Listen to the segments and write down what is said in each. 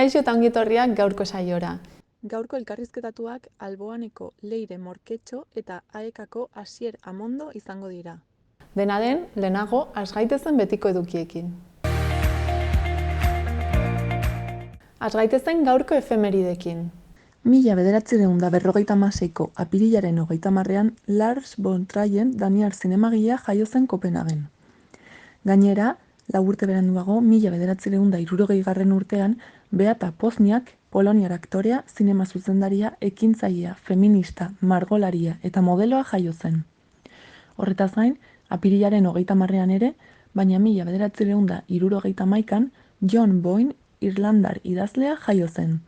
Kaixo eta ongi etorriak gaurko saiora. Gaurko elkarrizketatuak Alboaneko Leire Morketxo eta Aekako Asier Amondo izango dira. Dena den, lehenago, has gaitezen betiko edukiekin. Has gaitezen gaurko efemeridekin. 1956ko apirilaren 30ean Lars von Trier daniar zinemagilea jaio zen Kopenhagen. Gainera, 4 urte beranduago, 1960 urtean, Beata Pozniak, poloniar aktorea, zinema zuzendaria, ekintzailea, feminista, margolaria eta modeloa jaio zen. Horretaz gain, apirilaren 30ean ere, baina 1971an, John Boyne, irlandar idazlea jaio zen.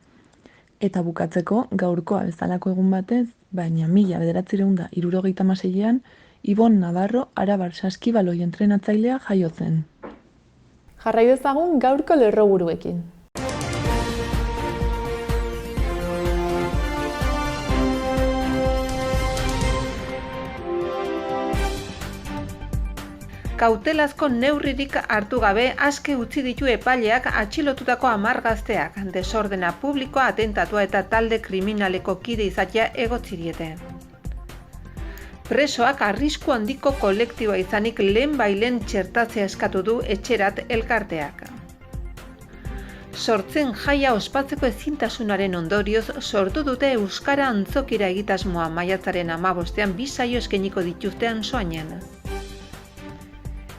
Eta bukatzeko, gaurkoa bezalako egun batez, baina 1976an, Ibon Navarro, arabar saskibaloi entrenatzailea jaio zen. Jarrai dezagun gaurko lerroburuekin. Kautelazko neurririk hartu gabe aske utzi ditu epaileak atxilotutako 10 gazteak, desordena publikoa, atentatua eta talde kriminaleko kide izatea egotzi diete. Presoak arrisku handiko kolektiboa izanik lehenbailen txertatzea eskatu du etxerat elkarteak. Sortzen jaia ospatzeko ezintasunaren ondorioz sortu dute euskara antzokira egitasmoa maiatzaren 15ean 2 saio eskainiko dituztean soainen.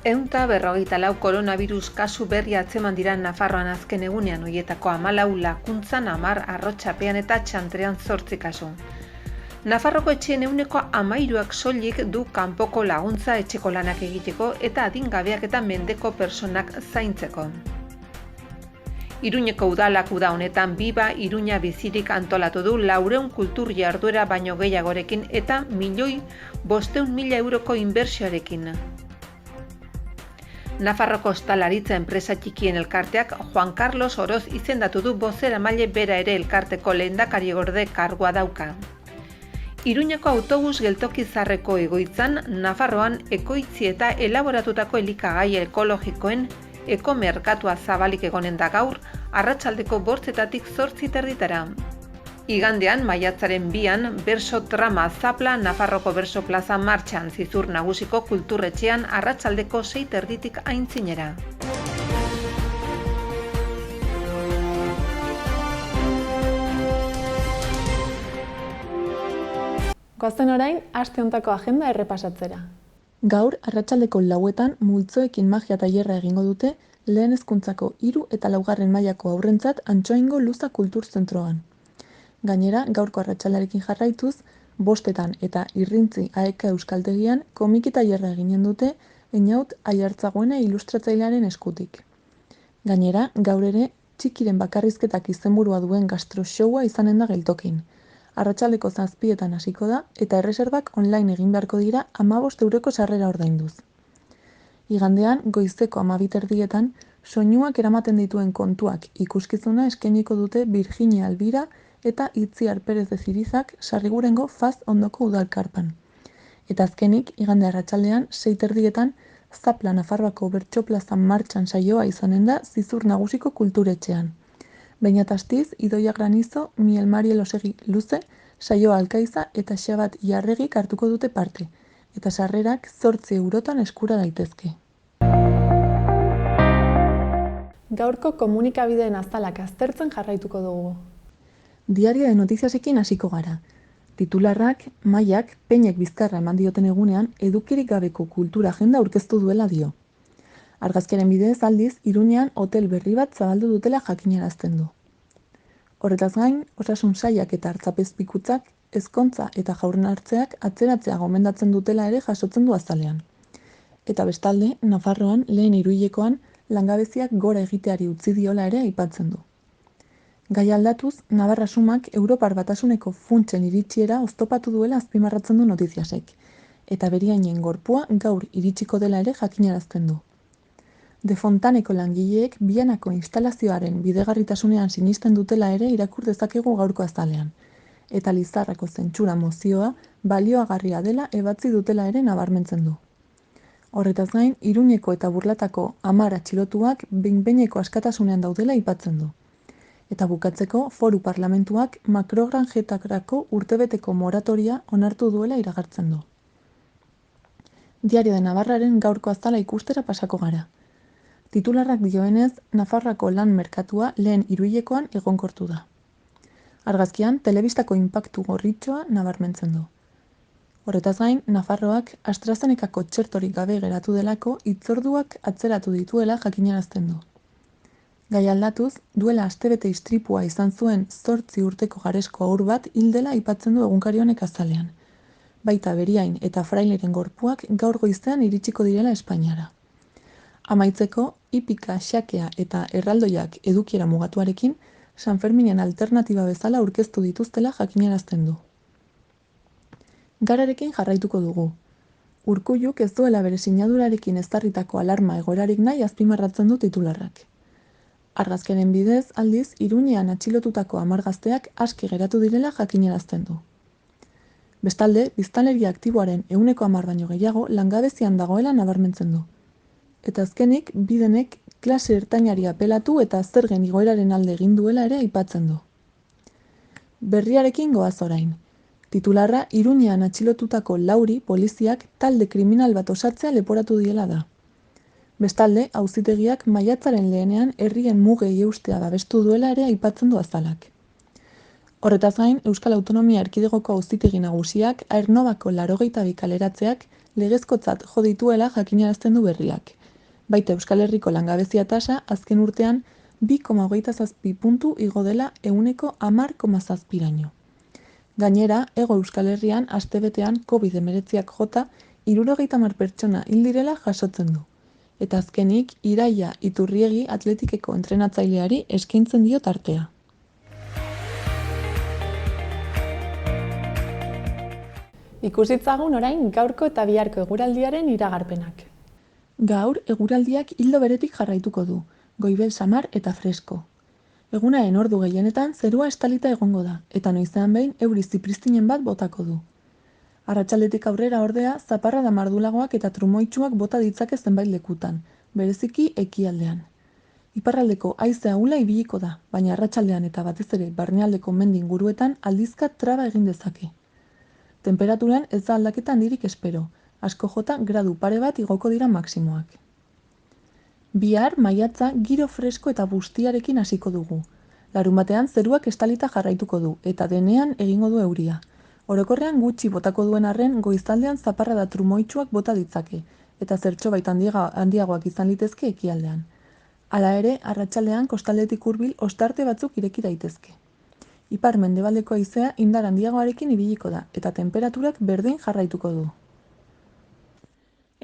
154 koronavirus kasu berri atzeman dira Nafarroan azken egunean, horietako 14 lakuntzan, 10 arrotxapean eta txantrean 8 kasu. Nafarroko etxeen 13%ak soilik du kanpoko laguntza etxeko lanak egiteko eta adingabeak eta mendeko personak zaintzeko. Iruñeko udalak uda honetan Biba Iruña bizirik antolatu du 400 kultur jarduera baino gehiagorekin eta 1.500.000 euroko inbertsioarekin. Nafarroko ostalaritza enpresa txikien elkarteak Juan Carlos Oroz izendatu du bozeramaile bera ere elkarteko lehendakariorde kargua dauka. Iruñeko autobus geltoki zaharreko egoitzan, Nafarroan ekoitzi eta elaboratutako elikagai ekologikoen ekomerkatua zabalik egonen da gaur, arratsaldeko 8:00 8:30. Igandean, maiatzaren 2an, berso trama zapla Nafarroko berso plaza martxan Zizur Nagusiko kulturretxean arratsaldeko 6:30 aintzinera. Goazen orain, aste hontako agenda errepasatzera. Gaur, arratsaldeko 4etan multzoekin magia tailerra egingo dute lehen hezkuntzako 3 eta 4. mailako haurrentzat Antsoaingo Luza Kulturzentroan. Gainera, gaurko arratsalarekin jarraituz, 5etan eta Irrintzi Aeka Euskaltegian komiki tailerra eginen dute Einaut Aiartzagoena ilustratzailearen eskutik. Gainera, gaur ere, txikiren bakarrizketak izenburua duen gastroshowa izanen da geltokin. Arratsaldeko 7etan hasiko da eta erreserbak online egin beharko dira 15 euroko sarrera ordainduz. Igandean, goizeko 12:30etan, soinuak eramaten dituen kontuak ikuskizuna eskainiko dute Virginia Albira eta Itziar Perez de Zirizak Sarrigurengo Faz ondoko udalkarpan. Eta azkenik, igande arratsaldean 6:30etan, Zapla Nafarroako bertsoplaza martxan saioa izanen da Zizur Nagusiko kulturetxean. Beñat Astiz, Idoia Granizo, Miel Mari Elosegi Luze, saioa Alkaiza eta Xabat Jarregik hartuko dute parte, eta sarrerak 8 eurotan eskura daitezke. Gaurko komunikabideen azalak aztertzen jarraituko dugu. Diario de Notiziasekin hasiko gara. Titularrak, Maiak, Peinek bizkarra eman dioten egunean, edukirik gabeko kultura agenda aurkeztu duela dio. Argazkiaren bidez aldiz, Iruñean hotel berri bat zabaldu dutela jakinarazten du. Horretaz gain, osasun sailak eta hartzapezpikutzak, ezkontza eta jaurlanartzeak atzeratzea gomendatzen dutela ere jasotzen du azalean. Eta bestalde, Nafarroan lehen hiruhilekoan langabeziak gora egiteari utzi diola ere aipatzen du. Gai aldatuz, Navarra Sumak Europar Batasuneko funtsen iritsiera oztopatu duela azpimarratzen du Notiziasek, eta beriainen gorpua gaur iritsiko dela ere jakinarazten du. De Fontaneko langileek Bianako instalazioaren bidegarritasunean sinisten dutela ere irakur dezakegu gaurko azalean, eta Lizarrako zentsura mozioa balioagarria dela ebatzi dutela ere nabarmentzen du. Horretaz gain, Iruñeko eta Burlatako 10 atxilotuak behin-behineko askatasunean daudela aipatzen du. Eta bukatzeko, foru parlamentuak makrogranjetarako urtebeteko moratoria onartu duela iragartzen du. Diario de Navarraren gaurko azala ikustera pasako gara. Titularrak dioenez, Nafarroako lan merkatua lehen hiruhilekoan egonkortu da. Argazkian, telebistako inpaktu gorritxoa nabarmentzen du. Horretaz gain, Nafarroak AstraZenecako txertorik gabe geratu delako hitzorduak atzeratu dituela jakinarazten du. Gai aldatuz, duela astebete istripua izan zuen 8 urteko garesko haur bat hil dela aipatzen du egunkari honek azalean. Baita Beriain eta Fraileren gorpuak gaur goizean iritsiko direla Espainiara. Amaitzeko, hipika, xakea eta erraldoiak edukiera mugatuarekin San Ferminen alternatiba bezala aurkeztu dituztela jakinarazten du. Gararekin jarraituko dugu. Urkulluk ez duela bere sinadurarekin ezarritako alarma egoerarik nahi azpimarratzen du titularrak. Argazkiaren bidez, aldiz, Iruñean atxilotutako 10 gazteak aske geratu direla jakinarazten du. Bestalde, biztanleria aktiboaren 10% baino gehiago langabezian dagoela nabarmentzen du. Eta azkenik, bidenek klase ertainari apelatu eta zergen igoeraren alde egin duela ere aipatzen du. Berriarekin goaz orain. Titularra Iruñean atxilotutako Lauri poliziak talde kriminal bat osatzea leporatu diela da. Bestalde, auzitegiak maiatzaren lehenean herrien mugei eustea babestu duela ere aipatzen du azalak. Horretaz gain, Euskal Autonomia Erkidegoko auzitegi nagusiak Aernnovako 82 kaleratzeak legezkotzat jo dituela jakinarazten du berriak. Baita Euskal Herriko langabezia tasa azken urtean 2,27 puntu igo dela 10,7%. Gainera, Hego Euskal Herrian astebetean COVID-19ak jota 70 pertsona hil direla jasotzen du. Eta azkenik, Iraia Iturriegi atletikeko entrenatzaileari eskaintzen dio tartea. Ikusitzagun orain gaurko eta biharko eguraldiaren iragarpenak. Gaur, eguraldiak ildo beretik jarraituko du, goibel samar eta fresko. Egunaren ordu gehienetan zerua estalita egongo da, eta noizean behin euri zipristinen bat botako du. Arratsaldetik aurrera ordea, zaparrada mardulagoak eta trumoitsuak bota ditzake zenbait lekutan, bereziki ekialdean. Iparraldeko haize ahula ibiliko da, baina arratsaldean eta batez ere barnealdeko mendi inguruetan aldizka traba egin dezake. Temperaturan ez da aldaketa handirik espero, asko jota gradu pare bat igoko dira maksimoak. Bihar maiatza giro fresko eta bustiarekin hasiko dugu. Larunbatean zeruak estalita jarraituko du eta denean egingo du euria. Orokorrean gutxi botako duen arren goizaldean zaparrada trumoitsuak bota ditzake eta zertxobait handiagoak izan litezke ekialdean. Hala ere, arratsaldean kostaldetik hurbil ostarte batzuk ireki daitezke. Ipar-mendebaldeko haizea indar handiagoarekin ibiliko da eta tenperaturak berdin jarraituko du.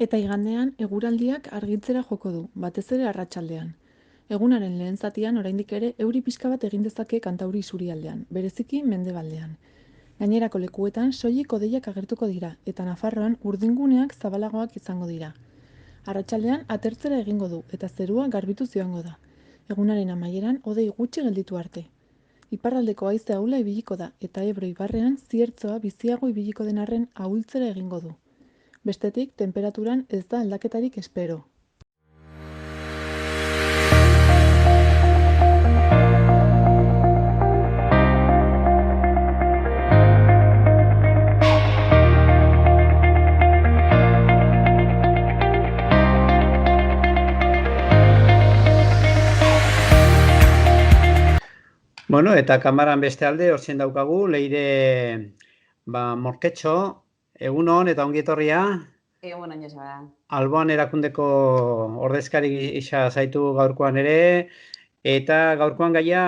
Eta igandean eguraldiak argitzera joko du, batez ere arratsaldean. Egunaren lehen zatian oraindik ere euri pixka bat egin dezake Kantauri isurialdean, bereziki mendebaldean. Gainerako lekuetan soilik hodeiak agertuko dira eta Nafarroan urdinguneak zabalagoak izango dira. Arratsaldean atertzera egingo du eta zerua garbituz joango da. Egunaren amaieran hodei gutxi gelditu arte. Iparraldeko haize ahula ibiliko da eta Ebro ibarrean ziertzoa biziago ibiliko den arren ahultzera egingo du. Bestetik, temperaturan ez da aldaketarik espero. Bueno, eta kamaran beste alde, hortzen daukagu, Leire Morketxo, egunon eta ongi etorria. Egunon, Joseba. Alboan erakundeko ordezkari gisa zaitu gaurkoan ere, eta gaurkoan gaia,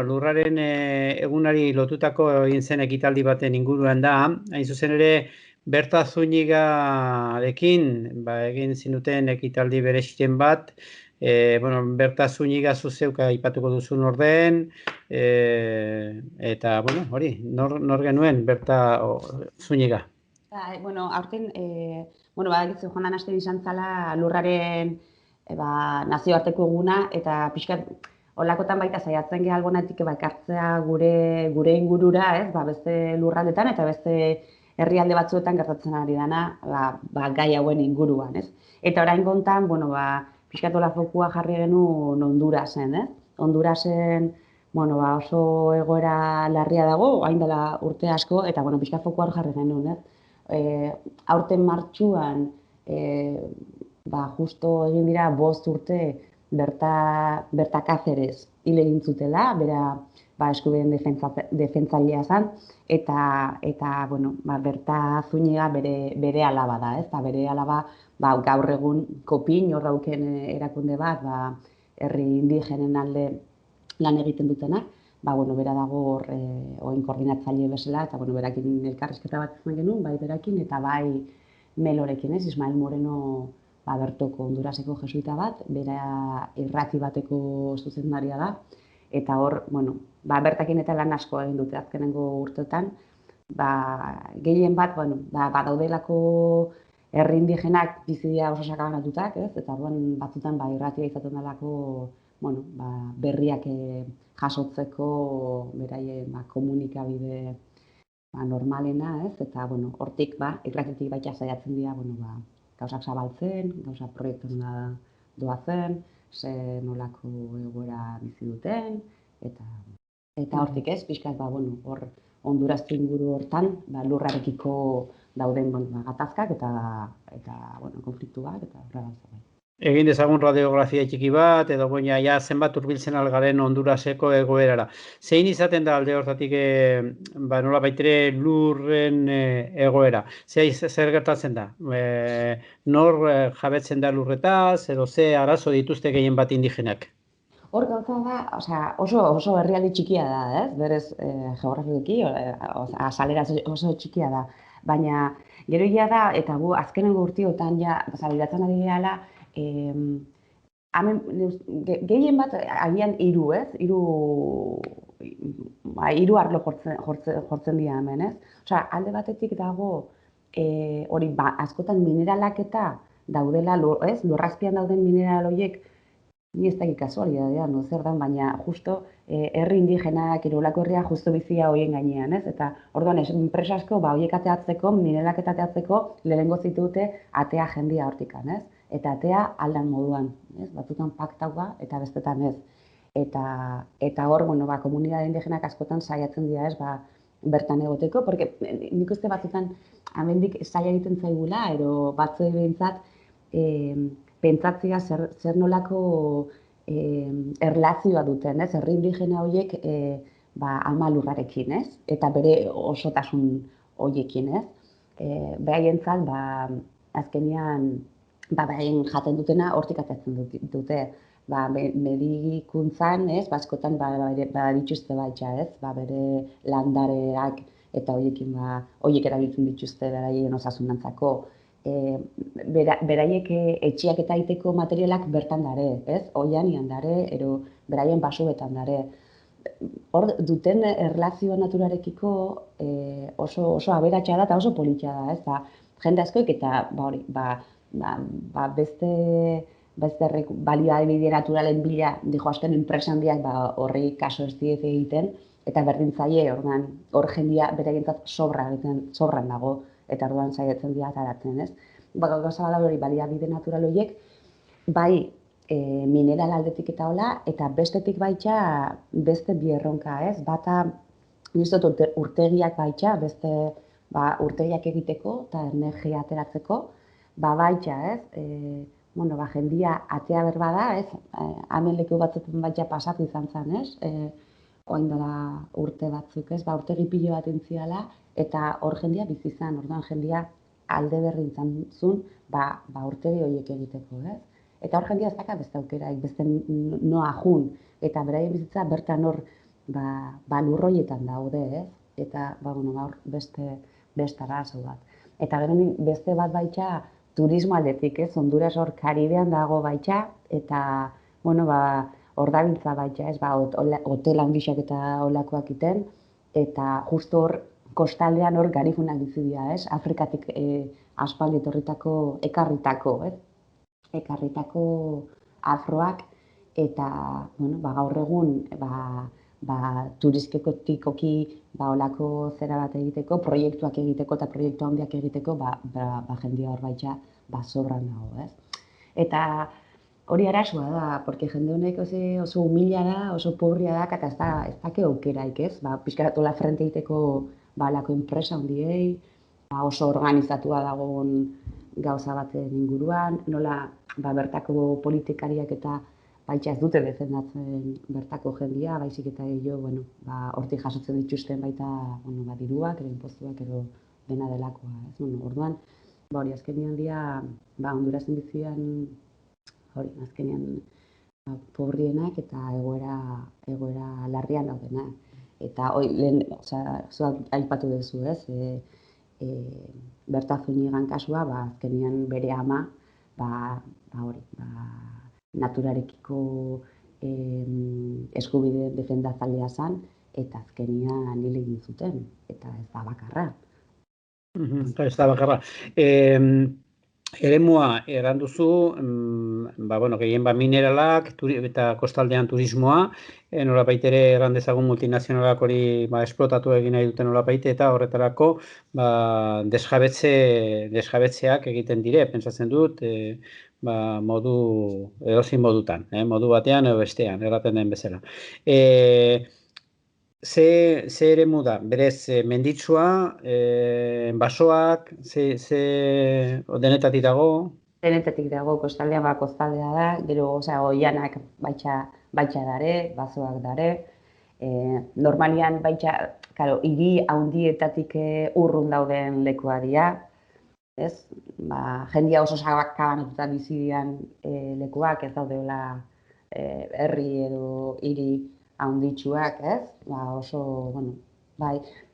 lurraren egunari lotutako egin zen ekitaldi baten inguruan da, hain zuzen ere, Berta Zunigarekin egin zinuten ekitaldi bereziren bat, Berta Zuniga zuzeuka aipatuko duzun orden, eta, hori, nor genuen Berta Zuniga? Aurten, badakizu joan den astean izan zala lurraren nazioarteko eguna, eta pixkat holakotan baita saiatzen geha albonetik ekartzea gure ingurura, beste lurraldetan eta beste herrialde batzuetan gertatzen ari dana gai hauen inguruan, ez? Eta orain kontan, pixkatola fokua jarri genuen Hondurasen, ez? Hondurasen, oso egoera larria dago, hain dela urte asko, eta pixka foku hor jarri genuen, aurten martxuan, justo egin dira 5 urte Berta Cáceres hil egin zutela, bera eskubideen defentzailea zen, eta Berta Zúñiga bere alaba da, eta bere alaba gaur egun Kopin, hor dauken erakunde bat, herri indigenen alde lan egiten dutenak, bera dago hor oin koordinatzaile bezala, eta berakin elkarrizketa bat izan genuen, bai berakin, eta bai Melorekin, Ismael Moreno Bertoko Honduraseko jesuita bat, bera irrati bateko zuzendaria da, eta hor, Bertakin eta lan asko egin dute azkenengo urteetan, gehien bat, badaudelako herri indigenak bizidia oso sakabanatutak, eta batzutan irratia izaten delako berriak jasotzeko beraien komunikabide normalena, eta hortik irratitik baita saiatzen dira gauzak zabaltzen, gauzak proiektuen doazen, ze nolako egoera bizi duten, eta hortik pixkat hor Honduras inguru hortan lurrarekiko dauden gatazkak eta konfliktuak eta horrela. Egin dezagun radiografia txiki bat, edo zenbat hurbiltzen algaren Honduraseko egoerara. Zein izaten da alde hortatik nola baitere lurren egoera? Zer gertatzen da? Nor jabetzen da lurretaz, edo ze arazo dituzte gehien bat indigenak? Hor gauza da, oso herrialde txikia da, berez geografikoki, azalera oso txikia da. Baina gero da, eta gu azkenengo urtiotan bidaltzen ari gehala, gehien bat agian 3, 3 arlo jortzen dira hemen, alde batetik dago hori askotan mineralak eta daudela, lurrazpian dauden mineral horiek, ni ez dakit kasualidadea, zer dan, baina justo herri indigenak, irolako herria justo bizia horien gainean, eta orduan enpresa asko horiek ateatzeko, mineralak eta ateatzeko lehenengo zitute atea jendia hortikan, eta atea aldan moduan, batzutan paktaua eta bestetan ez. Eta hor, komunidade indigenak askotan saiatzen dira, bertan egoteko, porque nik uste batzutan amendik saia egiten zaigula, ero batzuei behintzat pentsatzea zer nolako erlazioa duten, herri indigena horiek ama lurrarekin, eta bere osotasun horiekin, behaientzat, azkenean, behaien jaten dutena hortik ateatzen dute. Medikuntzan, askotan badituzte baitxa, bere landareak eta horiek erabiltzen dituzte beraien osasunantzako. Beraiek etxiak eta egiteko materialak bertan dare, oianian dare, ero beraien basuetan dare. Hor duten erlazioa naturarekiko oso aberatsa da eta oso politxa da, jende askoik eta beste baliabide naturalen bila dijoazten enpresa handiak horri kaso ez diet egiten, eta berdintzaile hor jendia beraientzat sobran dago, eta orduan saiatzen dira ataratzen, Gauza bada hori baliabide natural horiek, bai mineral aldetik eta hola, eta bestetik baitxa beste bi erronka, Bata, urtegiak baitxa, beste urtegiak egiteko eta energia ateratzeko, baitxa, jendia atea berba da, hemen leku batzuetan baitxa pasatu izan zen, oain dela urte batzuk, urtegi pilo bat entziala, eta hor jendia bizi zen, orduan jendia alde berri izan zuen, urtegi horiek egiteko, Eta hor jendia ez daka beste aukeraik, beste noa jun, eta beraien bizitza bertan hor lurroietan daude, eta gaur beste arazo bat. Eta gero beste bat baitxa turismo aldetik, Honduras hor Karibean dago baitxa, eta hor dabiltza baitxa, hotel handiak eta olakoak iten, eta justo hor kostaldean hor garifunak bizi dira, Afrikatik aspaldi etorritako ekarritako afroak, eta gaur egun turistikotikoki olako zera bat egiteko, proiektuak egiteko eta proiektu handiak egiteko, jendia hor baitxa sobran dago, Eta hori arasua da, porque jende honek oso humila da, oso pobrea da, eta ez dake aukeraik, ez? Pixkaratola frente egiteko balako enpresa handiei, oso organizatua dagoen gauza baten inguruan, nola bertako politikariak eta baita ez dute defendatzen bertako jendia, baizik eta gehiago, hortik jasotzen dituzten baita diruak, inpostuak edo dena delakoa, ez? Orduan, hori azkenean dira, Hondurasen bizian, hori azkenean pobrienak eta egoera larrian daudenak. Eta lehen, zuak aipatu duzu, ez? Berta Zunigan kasua, azkenean bere ama, naturarekiko eskubide defendatzailea zen, eta azkenean hil egin zuten, eta ez da bakarra. Ez da bakarra. Eremua erranduzu, gehien mineralak eta kostaldean turismoa, nolapait ere errandezagun multinazionalak hori esplotatu egin nahi duten nolapait, eta horretarako desjabetzeak egiten dire, pentsatzen dut, edozein modutan, modu batean edo bestean, erraten den bezala. Ze eremu da, berez menditsua, basoak, denetatik dago? Denetatik dago, kostaldea kostaldea da, gero oianak baitxa dare, basoak dare. Normalian baitxa, hiri handietatik urrun dauden lekua dira, ez? Jendia oso sakabanatuta bizi dian lekuak, ez daudeela herri edo hiri handitsuak, ez? Oso,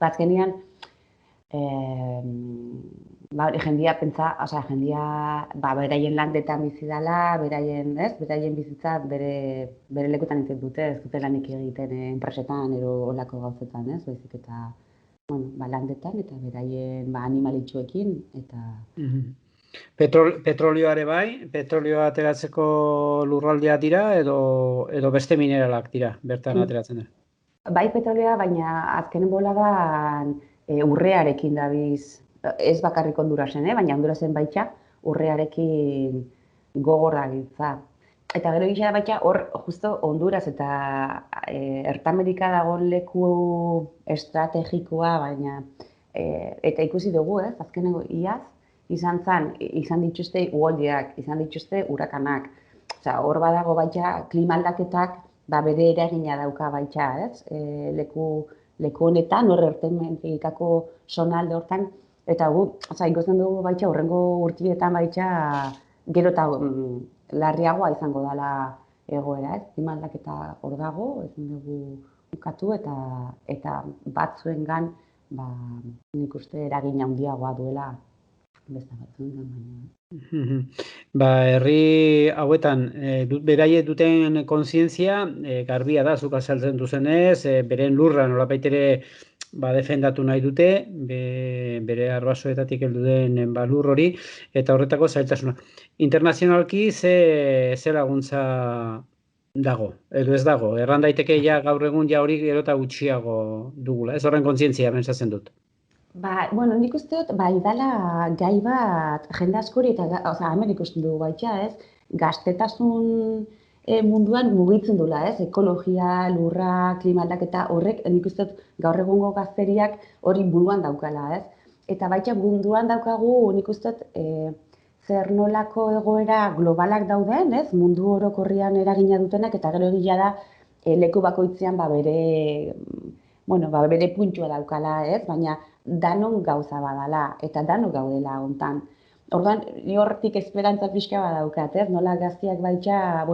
azkenean, jendia beraien landetan bizi dela, beraien bizitza bere lekutan egiten dute, ez dute lanik egiten enpresetan edo olako gauzetan, ez? Baizik eta landetan eta beraien animalitxuekin eta... Petrolioare bai, petrolioa ateratzeko lurraldea dira edo beste mineralak dira, bertan ateratzen dira? Bai petrolioa, baina azkenen boladan urrearekin dabiz, ez bakarrik Hondurasen, baina Hondurasen baitxa urrearekin gogorra giltza. Eta gero gisa baitxa hor, justo Honduras eta Ertamerika dagoen leku estrategikoa, baina eta ikusi dugu, azkenengo iaz, izan dituzte uholdeak, izan dituzte urakanak. Hor badago baitxa klima aldaketak bere eragina dauka baitxa, leku honetan, hor ertamerikako zonalde hortan, eta ikusten dugu baitxa horrengo urtietan baitxa gero eta larriagoa izango dela egoera, klima aldaketa hor dago, ezin dugu ukatu eta batzuengan nik uste eragin handiagoa duela beste batzuengan baina. Herri hauetan, beraiek duten kontzientzia, garbia da, zuk azaltzen duzenez, beren lurra nolapait ere defendatu nahi dute, bere arbasoetatik heldu den lur hori, eta horretako zailtasuna. Internazionalki ze laguntza dago, edo ez dago, erran daiteke gaur egun hori gero eta gutxiago dugula, ez horren kontzientzia pentsatzen dut. Nik uste dut, idala gai bat jende askori, eta hemen ikusten dugu baitxa, gaztetasun munduan mugitzen dula, ekologia, lurra, klima aldaketa horrek, nik uste dut gaur egungo gazteriak hori buruan daukala, Eta baitxa munduan daukagu, nik uste dut, zer nolako egoera globalak dauden, mundu orokorrian eragina dutenak, eta gero egia da leku bakoitzean bere puntua daukala, baina danon gauza badala, eta danon gaudela hontan. Orduan, hortik esperantza pixka badaukat, nola gaztiak baitxa,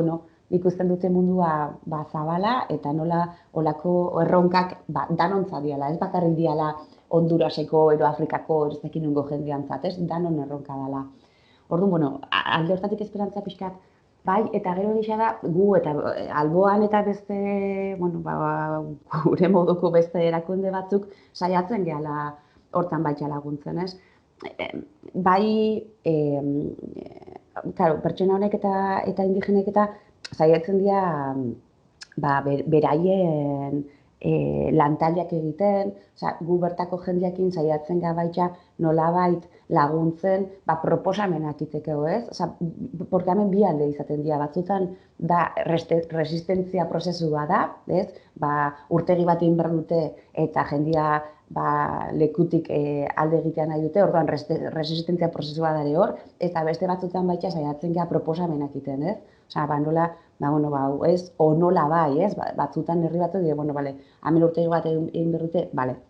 ikusten dute mundua zabala, eta nola olako erronkak danontza diala, ez bakarrik diala Honduraseko edo Afrikako erostekin nungo jendeantzat, danon erronka dela. Orduan, alde hortatik esperantza pixkat, bai, eta gero gisa da, gu eta alboan eta beste, gure moduko beste erakunde batzuk saiatzen gehala hortan baitxa laguntzen, Bai, pertsona honek eta indigenek eta saiatzen dira beraien lantaldeak egiten, gu bertako jendeekin saiatzen gabaitza nolabait laguntzen, proposamenak iteko, ez? Porque hemen bi alde izaten dira, batzutan da resistentzia prozesua da, ez? Urtegi bat egin behar dute eta jendea lekutik alde egitea nahi dute, orduan resistentzia prozesua dare hor, eta beste batzutan baita saiatzen gara proposamenak egiten, ez? Nola, ez, o nola bai, ez? Batzutan herri batzu dira, hemen urtegi bat egin behar dute,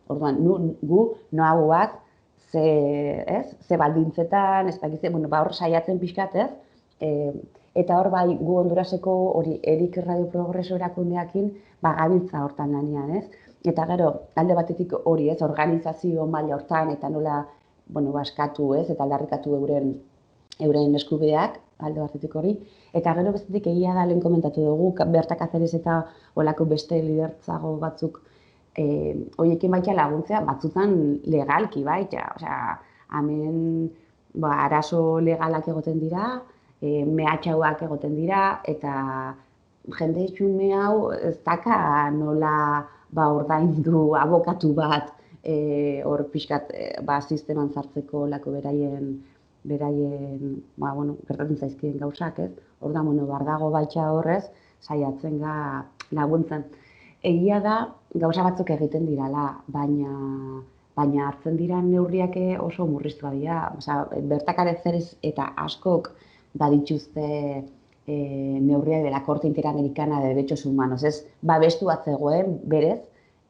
orduan, gu noagoak, ze baldintzetan, ez dakize, hor saiatzen pixkat, ez? Eta hor bai, gu Honduraseko hori Erik Radio Progreso erakundeakin gabiltza hortan lanean, ez? Eta gero, alde batetik hori, ez, organizazio maila hortan eta nola, eskatu, ez, eta aldarrikatu euren eskubideak, alde batetik hori. Eta gero bestetik egia da lehen komentatu dugu, Berta Cáceres eta olako beste lidertzago batzuk horiekin baita laguntzea, batzutan legalki baita. Hemen arazo legalak egoten dira, mehatxauak egoten dira, eta jende xume hau ez daka nola ordaindu abokatu bat hor pixkat sisteman sartzeko lako beraien gertatzen zaizkien gauzak, ez? Orduan, bardago baita horrez, saiatzen ga laguntzen. Egia da, gauza batzuk egiten dirala, baina hartzen dira neurriak oso murriztua dira. Berta Cáceres eta askok badituzte neurriak de la Corte Interamericana de Derechos Humanos, ez? Babestu bat zegoen, berez,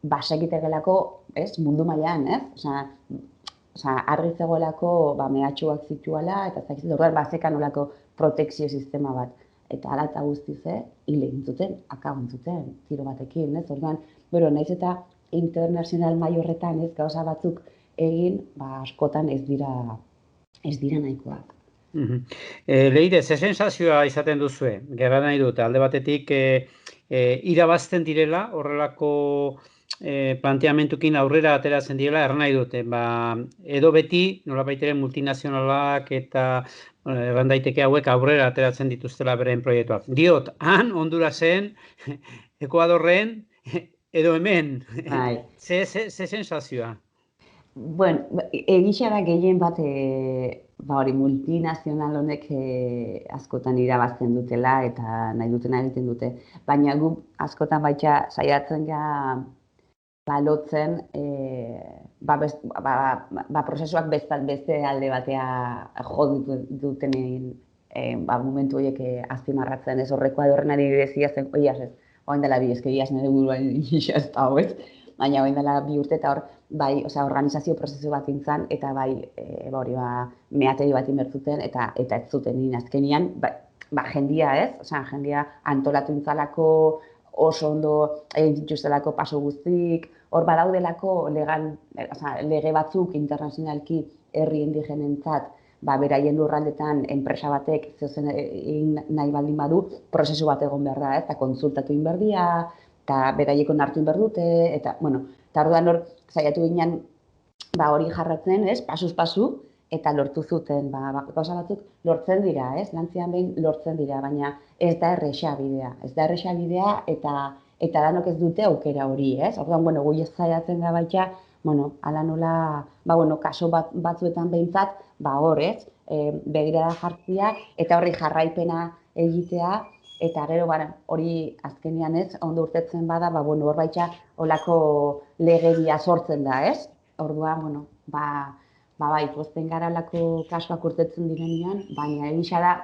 basegitegelako, ez? Mundu mailan, ez? Argi zegoelako mehatxuak zituala, eta zakizu, orduan bazekan olako protekzio sistema bat. Eta ala eta guztiz, hile egin zuten, akaban zuten, tiro batekin, ez? Orduan, nahiz eta internazional mai horretan, ez, gauza batzuk egin, askotan ez dira nahikoak. Leire, ze sensazioa izaten duzue? Gerra nahi dut, alde batetik irabazten direla, horrelako planteamentukin aurrera ateratzen direla, erran nahi dute. Edo beti, nolabait multinazionalak eta erran daiteke hauek aurrera ateratzen dituztela beren proiektuak. Diot, han, Hondurasen, Ekuadorren, edo hemen, ze sensazioa? Egisa da gehien bat multinazional honek askotan irabazten dutela eta nahi dutena egiten dute. Baina gu askotan baita saiatzen lotzen prozesuak beste alde batea jo dutenen momentu horiek azpimarratzen, ez horreko adorrenari direzia zen, oiaz ez, oain dela bi, ezke iaz nire buruan isa ez da, ez? Baina oain dela bi urte eta hor, organizazio prozesu bat intzan, eta mehategi bat inbertzuten, eta ez zuten nien azkenian, jendia ez, jendia antolatu intzalako, oso ondo egin zituztelako paso guztik, hor badaudelako lege batzuk internazionalki herri indigenentzat, beraien lurraldetan enpresa batek zeozen egin nahi baldin badu, prozesu bat egon behar da, eta konsultatu egin behar dira, eta beraiek onartu egin behar dute, eta orduan hor saiatu ginen hori jarratzen, pasuz pasu, eta lortu zuten, gauza batzuk lortzen dira, lantzian behin lortzen dira, baina ez da erresa bidea, eta danok ez dute aukera hori, orduan, gu ez zaiatzen gabaitza, ala nola, kaso batzuetan behintzat, hor, begirada jartzia, eta horri jarraipena egitea, eta gero, hori azkenean ondo urtetzen bada, hor baitza olako legedia sortzen da, orduan, pozten gara olako kasuak urtetzen direnean, baina egisa da,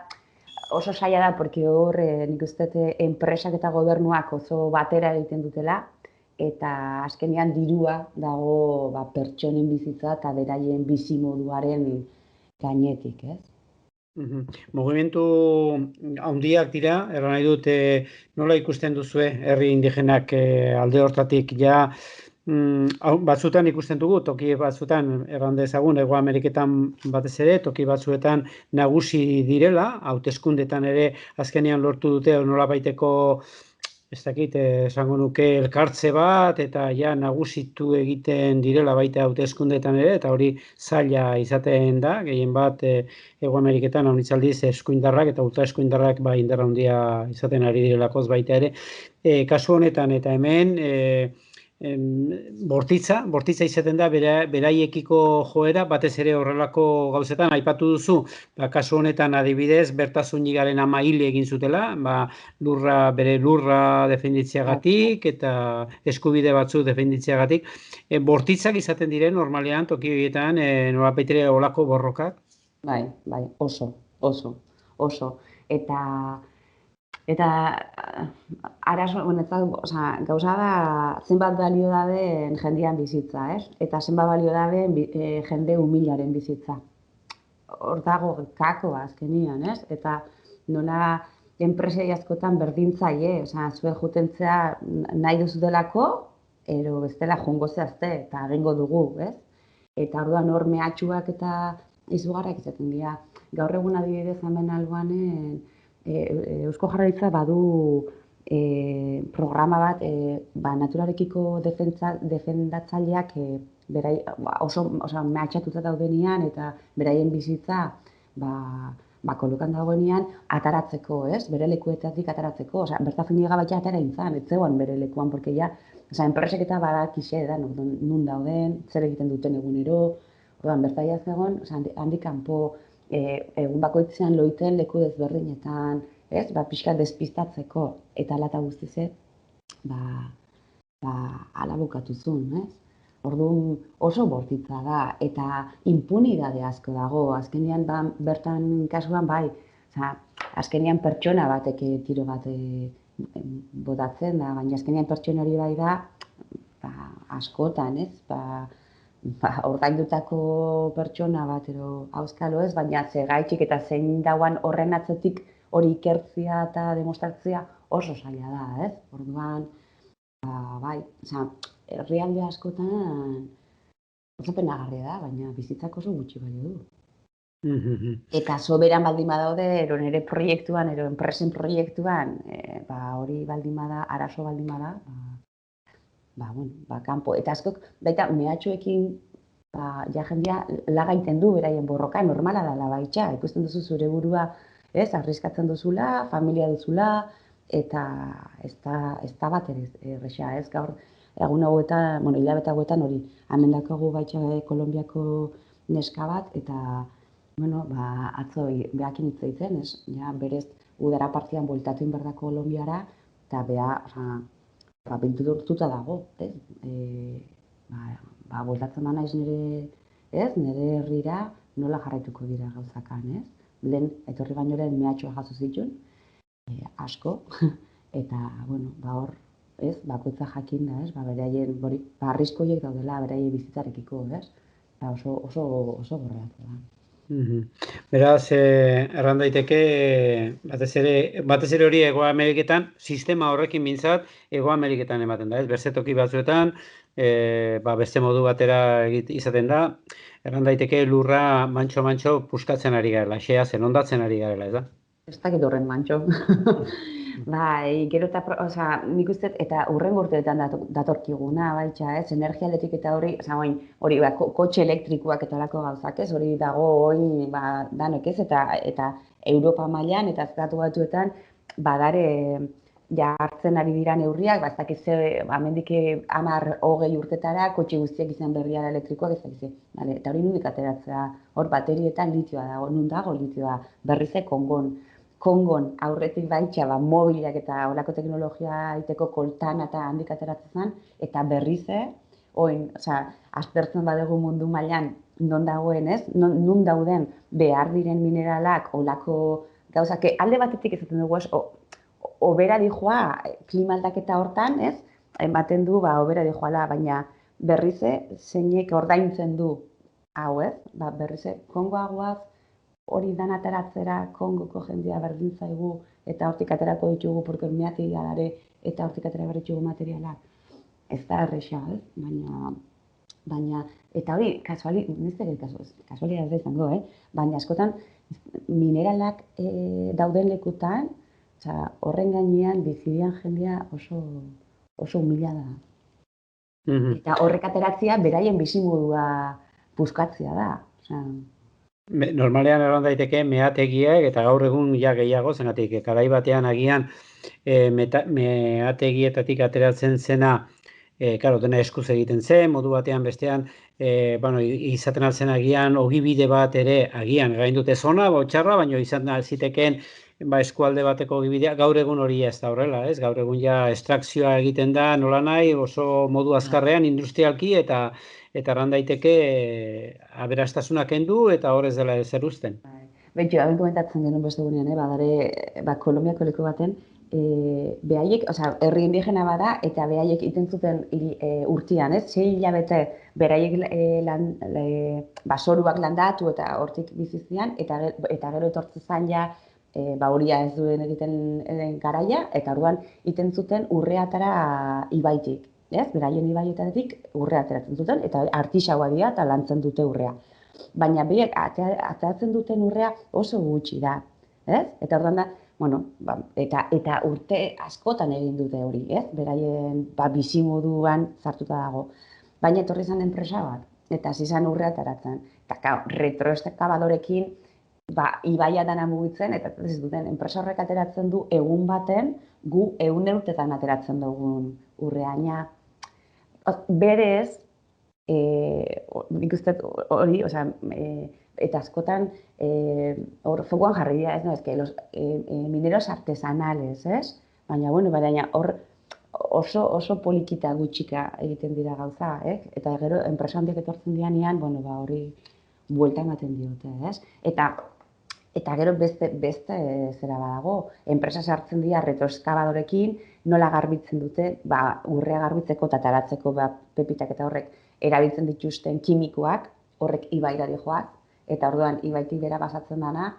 oso saia da, porque hor nik uste enpresak eta gobernuak oso batera egiten dutela, eta azkenean dirua dago pertsonen bizitza eta beraien bizimoduaren gainetik, ez? Mugimendu handiak dira, erran nahi dut, nola ikusten duzue herri indigenak alde hortatik, batzutan ikusten dugu, toki batzutan, erran dezagun, Hego Ameriketan batez ere, toki batzuetan nagusi direla, hauteskundetan ere azkenean lortu dute nolabaiteko, ez dakit, esango nuke elkartze bat, eta nagusitu egiten direla baita hauteskundetan ere, eta hori zaila izaten da, gehien bat Hego Ameriketan honitzaldiz eskuindarrak eta ultra eskuindarrak indarra handia izaten ari direlakoz baita ere. Kasu honetan eta hemen, bortitza izaten da beraiekiko joera, batez ere horrelako gauzetan, aipatu duzu, kasu honetan adibidez, Bertasunigaren ama hil egin zutela, bere lurra defenditzeagatik eta eskubide batzuk defenditzeagatik. Bortitzak izaten diren, normalean, toki horietan, nolapaitere olako borrokak? Bai, oso. Eta arazo, gauza da zenbat balio daben jendean bizitza, ez? Eta zenbat balio daben jende humilaren bizitza. Hor dago kakoa azkenian, ez? Eta nola enpresei askotan berdintzaile, zuen jutentzea nahi duzutelako, ero bestela jongo zehazte eta egingo dugu, ez? Eta orduan hor mehatxuak eta izugarrak izaten dira. Gaur egun adibidez hemen alboanen Eusko Jaurlaritza badu programa bat naturarekiko defendatzaileak oso mehatxatuta daudenean eta beraien bizitza kolokan dagoenean ataratzeko, ez? Bere lekuetatik ataratzeko. Bertasunniga baita atera intzan, ez zegoen bere lekuan, porque ja, enpresek eta badakixe da nun dauden, zer egiten duten egunero, orduan bertaia zegoen, handik kanpo egun bakoitzean loiten leku desberdinetan, ez? Pixka despistatzeko eta lata guztizet, ala bukatu zuen, ez? Orduan oso bortitza da eta impunidade asko dago. Azkenean bertan kasuan bai, azkenean pertsona batek tiro bat botatzen da, baina azkenean pertsona hori bai da askotan, ez? Ordaindutako pertsona bat auskalo ez, baina zegaitxik eta zein dauan horren atzetik hori ikertzia eta demostratzia oso zaila da, ez? Orduan, bai, herrialde askotan oso penagarria da, baina bizitzak oso gutxi balio du. Eta soberan baldin badaude, nire proiektuan, enpresen proiektuan, hori baldin bada, arazo baldin bada, kanpo. Eta askok, baita, mehatxuekin, jendea lagaiten du beraien borroka, normala dela baitxa. Ikusten duzu zure burua, ez, arriskatzen duzula, familia duzula, eta ez da bat erresa, ez, gaur, egun hauetan, hilabete hauetan hori, hemen dakagu baitxa Kolonbiako neska bat, eta, atzo behakin hitz egiten, ez, berez, udara partian bueltatu inberda Kolonbiara, eta binturtuta dago, ez? Bueltatzen da naiz nire herrira nola jarraituko dira gauzakan, ez? Lehen, etorri baino lehen mehatxua jaso zituen, asko, eta, hor, ez? Bakoitza jakin da, ez? Beraien, arrisku horiek daudela, beraien bizitzarekiko, ez? Oso gorreatu da. Beraz, erran daiteke, batez ere hori Hego Ameriketan, sistema horrekin mintzat, Hego Ameriketan ematen da, ez? Beste toki batzuetan, beste modu batera izaten da, erran daiteke lurra mantxo puskatzen ari garela, xea zenondatzen ari garela, ez da? Ez dakit horren mantxo. Gero eta, nik uste, eta hurrengo urteetan datorkiguna, baitxa, ez, energia aldetik eta hori, kotxe elektrikoak eta olako gauzak, ez, hori dago, danok ez, eta Europa mailan eta estatu batuetan, badare, hartzen ari dira neurriak, ez dakiz, amendik 10-20 urtetara, kotxe guztiak izan berriara elektrikoak, ez dakiz, eta hori nundik ateratzea, hor baterietan litioa dago, nun dago litioa, berrize Kongon aurretik baitxa, mobilak eta olako teknologia iteko koltan eta handik ateratzen zen, eta berrize, aztertzen badegu mundu mailan non dagoen, ez? Nun dauden behar diren mineralak, olako gauzak, alde batetik ezaten dugu, obera dijoa klima aldaketa hortan, ez? Ematen du, obera dijoala, baina berrize zeinek ordaintzen du hau, ez? Berrize, Kongoagoaz, hori dan ateratzera Kongoko jendea berdin zaigu eta hortik aterako ditugu materialare eta hortik aterako ditugu materialak. Ez da erresa, ez? Baina, eta hori, kasualia ez da izango, baina askotan mineralak dauden lekutan, horren gainean bizidian jendea oso humila da. Eta horrek ateratzea beraien bizimodua puskatzea da. Normalean daiteke meategiak eta gaur egun gehiago, zenatik, garai batean agian meategietatik ateratzen zena Claro, dena eskuz egiten zen, modu batean bestean, bueno, izaten altzen agian ogibide bat ere agian gaindute zona, txarra, baina izan zitekeen eskualde bateko ogibidea, gaur egun hori ez da horrela, ez? Gaur egun ja estrakzioa egiten da nola nahi, oso modu azkarrean industrialki eta erran daiteke aberastasuna kendu eta hor ez dela ezer uzten. Betxo, hain komentatzen genuen beste gunean, Kolombiako leku baten, behaiek, herri indigena bada, eta behaiek iten zuten urtean, 6 hilabete beraiek basoruak landatu eta hortik bizizian, eta gero etortzen zain ja, horia ez duen egiten garaia, eta orduan iten zuten urreatara ibaitik. Beraien ibaietatik urrea ateratzen zuten, eta artisaua dira eta lantzen dute urrea. Baina biek ateratzen duten urrea oso gutxi da, Eta orduan da, eta urte askotan egin dute hori, Beraien bizimoduan sartuta dago. Baina etorri zen enpresa bat, eta hasi zen urrea ateratzen. Eta retroexkavadorekin ibaia dana mugitzen, eta ez duten, enpresa horrek ateratzen du egun baten, gu 100 urtetan ateratzen dugun urreaina. Berez, nik uste hori, eta askotan hor fokuan jarri dira, los mineros artesanales, baina hor oso polikita gutxika egiten dira gauza, eta gero enpresa handiak etortzen dianean, hori buelta ematen diote, eta gero beste zera badago, enpresa sartzen dira retroexkavadorekin, nola garbitzen dute, urrea garbitzeko eta ateratzeko pepitak eta horrek erabiltzen dituzten kimikoak, horrek ibairari joak, eta orduan ibaitik bera pasatzen dana,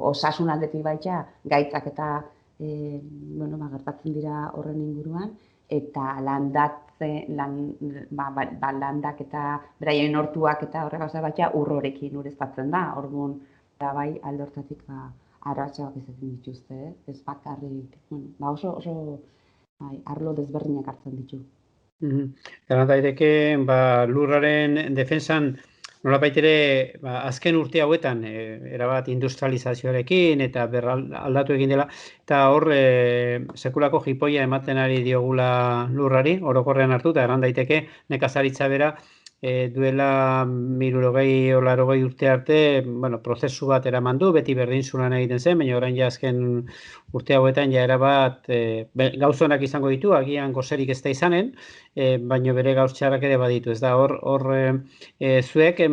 osasun aldetik baita gaitzak eta gertatzen dira horren inguruan, eta landak eta beraien hortuak eta horrek gauza baita urrorekin ureztatzen da, orduan bai alde hortatik arazoak izaten dituzte, ez bakarrik, oso arlo desberdinak hartzen ditu. Eran daiteke, lurraren defensan nolabait ere azken urte hauetan erabat industrializazioarekin eta aldatu egin dela, eta hor sekulako jipoia ematen ari diogula lurrari, orokorrean hartuta, eran daiteke nekazaritza bera duela 60-80 urte arte, prozesu bat eraman du, beti berdintzulan egiten zen, baina orain ja azken urte hauetan ja erabat gauzonak izango ditu, agian gozerik ez da izanen, baina bere gauz txarrak ere baditu, ez da, hor zuek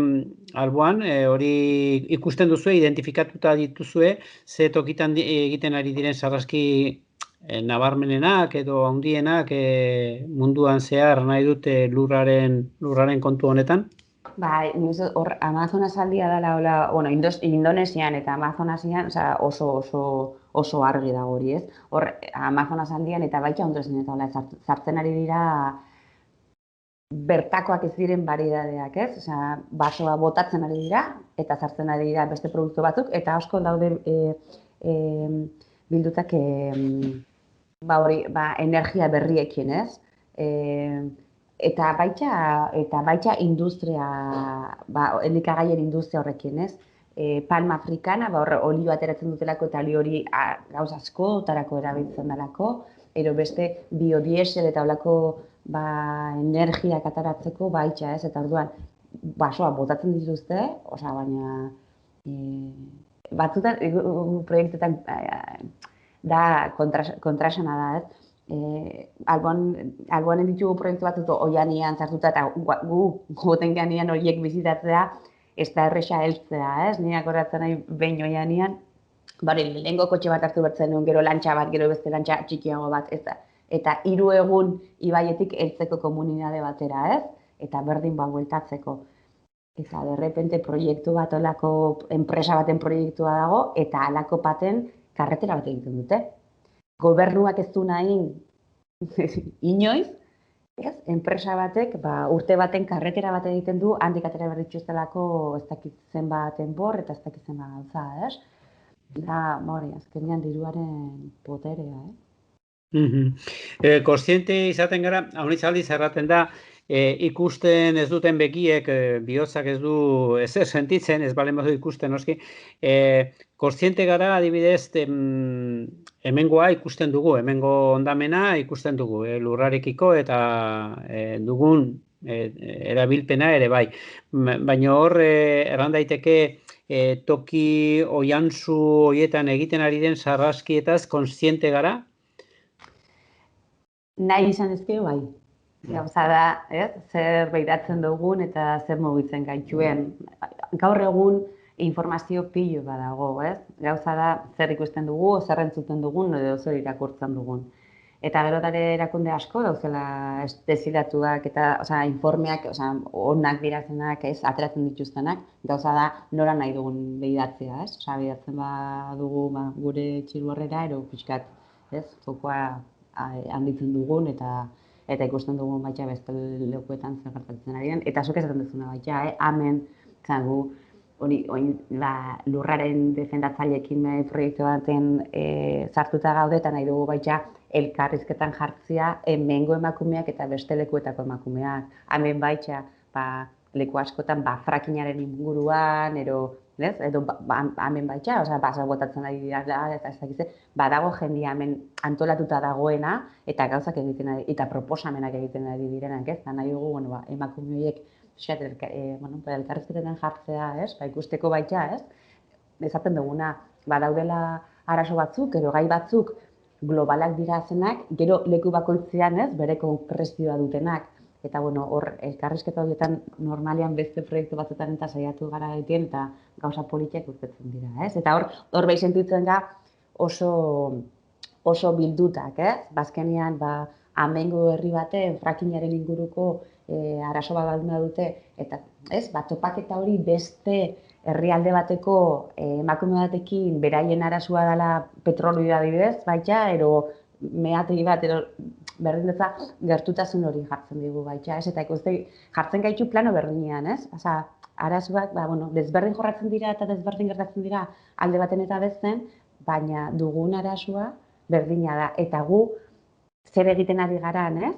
alboan hori ikusten duzue, identifikatuta dituzue, ze tokitan egiten ari diren sarraski nabarmenenak edo handienak munduan zehar nahi dute lurraren kontu honetan? Hor Amazonas aldia dela, Indonesian eta Amazonasian oso argi dago hori, ez? Hor Amazonas aldian eta baita Ondresin eta sartzen ari dira bertakoak ez diren baridadeak, ez? Basoa botatzen ari dira eta sartzen ari dira beste produktu batzuk, eta asko daude bildutak energia berriekin, ez? Eta baita industria, elikagaien industria horrekin, ez? Palma afrikana, olio ateratzen dutelako eta hori gauz askotarako erabiltzen delako, ero beste biodiesel eta olako energiak ateratzeko baita, ez? Eta orduan, basoa botatzen dituzte, baina batzutan proiektetan da kontrasana da, ez? Alboanen ditugu proiektu batzuk oianian sartuta eta gu goten ganean horiek bizitatzea ez da erresa heltzea, ez? Niak horatzen nahi behin oianian, lehengo kotxe bat hartu bertzen nuen, gero lantxa bat, gero beste lantxa txikiago bat, eta 3 egun ibaietik heltzeko komunitate batera, ez? Eta berdin bueltatzeko. Eta derrepente proiektu bat olako enpresa baten proiektua dago, eta alako baten karretera bat egiten dute. Gobernuak ez du nahi inoiz, enpresa batek urte baten karretera bat egiten du, handik atera berritxuztelako ez dakitzen baten bor eta ez dakitzen bat gauza, ez? Azkenean diruaren poterea, Kontziente izaten gara, haunitz aldiz erraten da, ikusten ez duten begiek, bihotzak ez du ezer sentitzen, ez balen badu ikusten, noski. Kontziente gara, adibidez, hemengoa ikusten dugu, hemengo hondamena ikusten dugu, lurrarekiko eta dugun erabilpena ere bai. Baina hor, erran daiteke, toki oiantzu horietan egiten ari den sarraskietaz kontziente gara? Nahi izan ezkeo bai. Gauza da, zer behiratzen dugun eta zer mugitzen gaituen. Gaur egun informazio pilo badago, Gauza da, zer ikusten dugu, zer entzuten dugun, edo zer irakurtzen dugun. Eta gero dare erakunde asko dauzela desiratuak eta informeak, onak dirazenak, ateratzen dituztenak, gauza da nora nahi dugun behiratzea, behiratzen badugu gure txilborrera, ero pixkat, fokoa handitzen dugun eta ikusten dugun baita beste lekuetan zer gertatzen ari den. Eta zuk esaten duzuna baita, hemen, gu, lurraren defendatzaileekin proiektu baten sartuta gaude eta nahi dugu baita elkarrizketan jartzea hemengo emakumeak eta beste lekuetako emakumeak. Hemen baita leku askotan frackingaren inguruan, edo hemen baita, basa botatzen ari dira eta ez dakize, badago jendia hemen antolatuta dagoena eta gauzak egiten ari, eta proposamenak egiten ari direnak, eta nahi dugu, emakume horiek elkarrizketetan jartzea, ikusteko baita, esaten duguna, badaudela arazo batzuk, edo gai batzuk globalak dira zenak, gero leku bakoitzean, bere konkrezioa dutenak, eta hor, elkarrizketa horietan normalean beste proiektu batzuetan eta saiatu gara egiten eta gauza politiak urtetzen dira, Eta hor behi sentitzen ga oso bildutak, Bazkenean, hemengo herri baten frackingaren inguruko arazo bat baldin dute, eta topaketa hori beste herrialde bateko emakume batekin beraien arazoa dela petrolioa adibidez, baita, ero mehategi bat, ero berdinetza gertutasun hori jartzen digu baita, eta ikuste jartzen gaitu plano berdinean, arazoak, desberdin jorratzen dira eta desberdin gertatzen dira alde baten eta besten, baina dugun arazoa berdina da, eta gu zer egiten ari garan,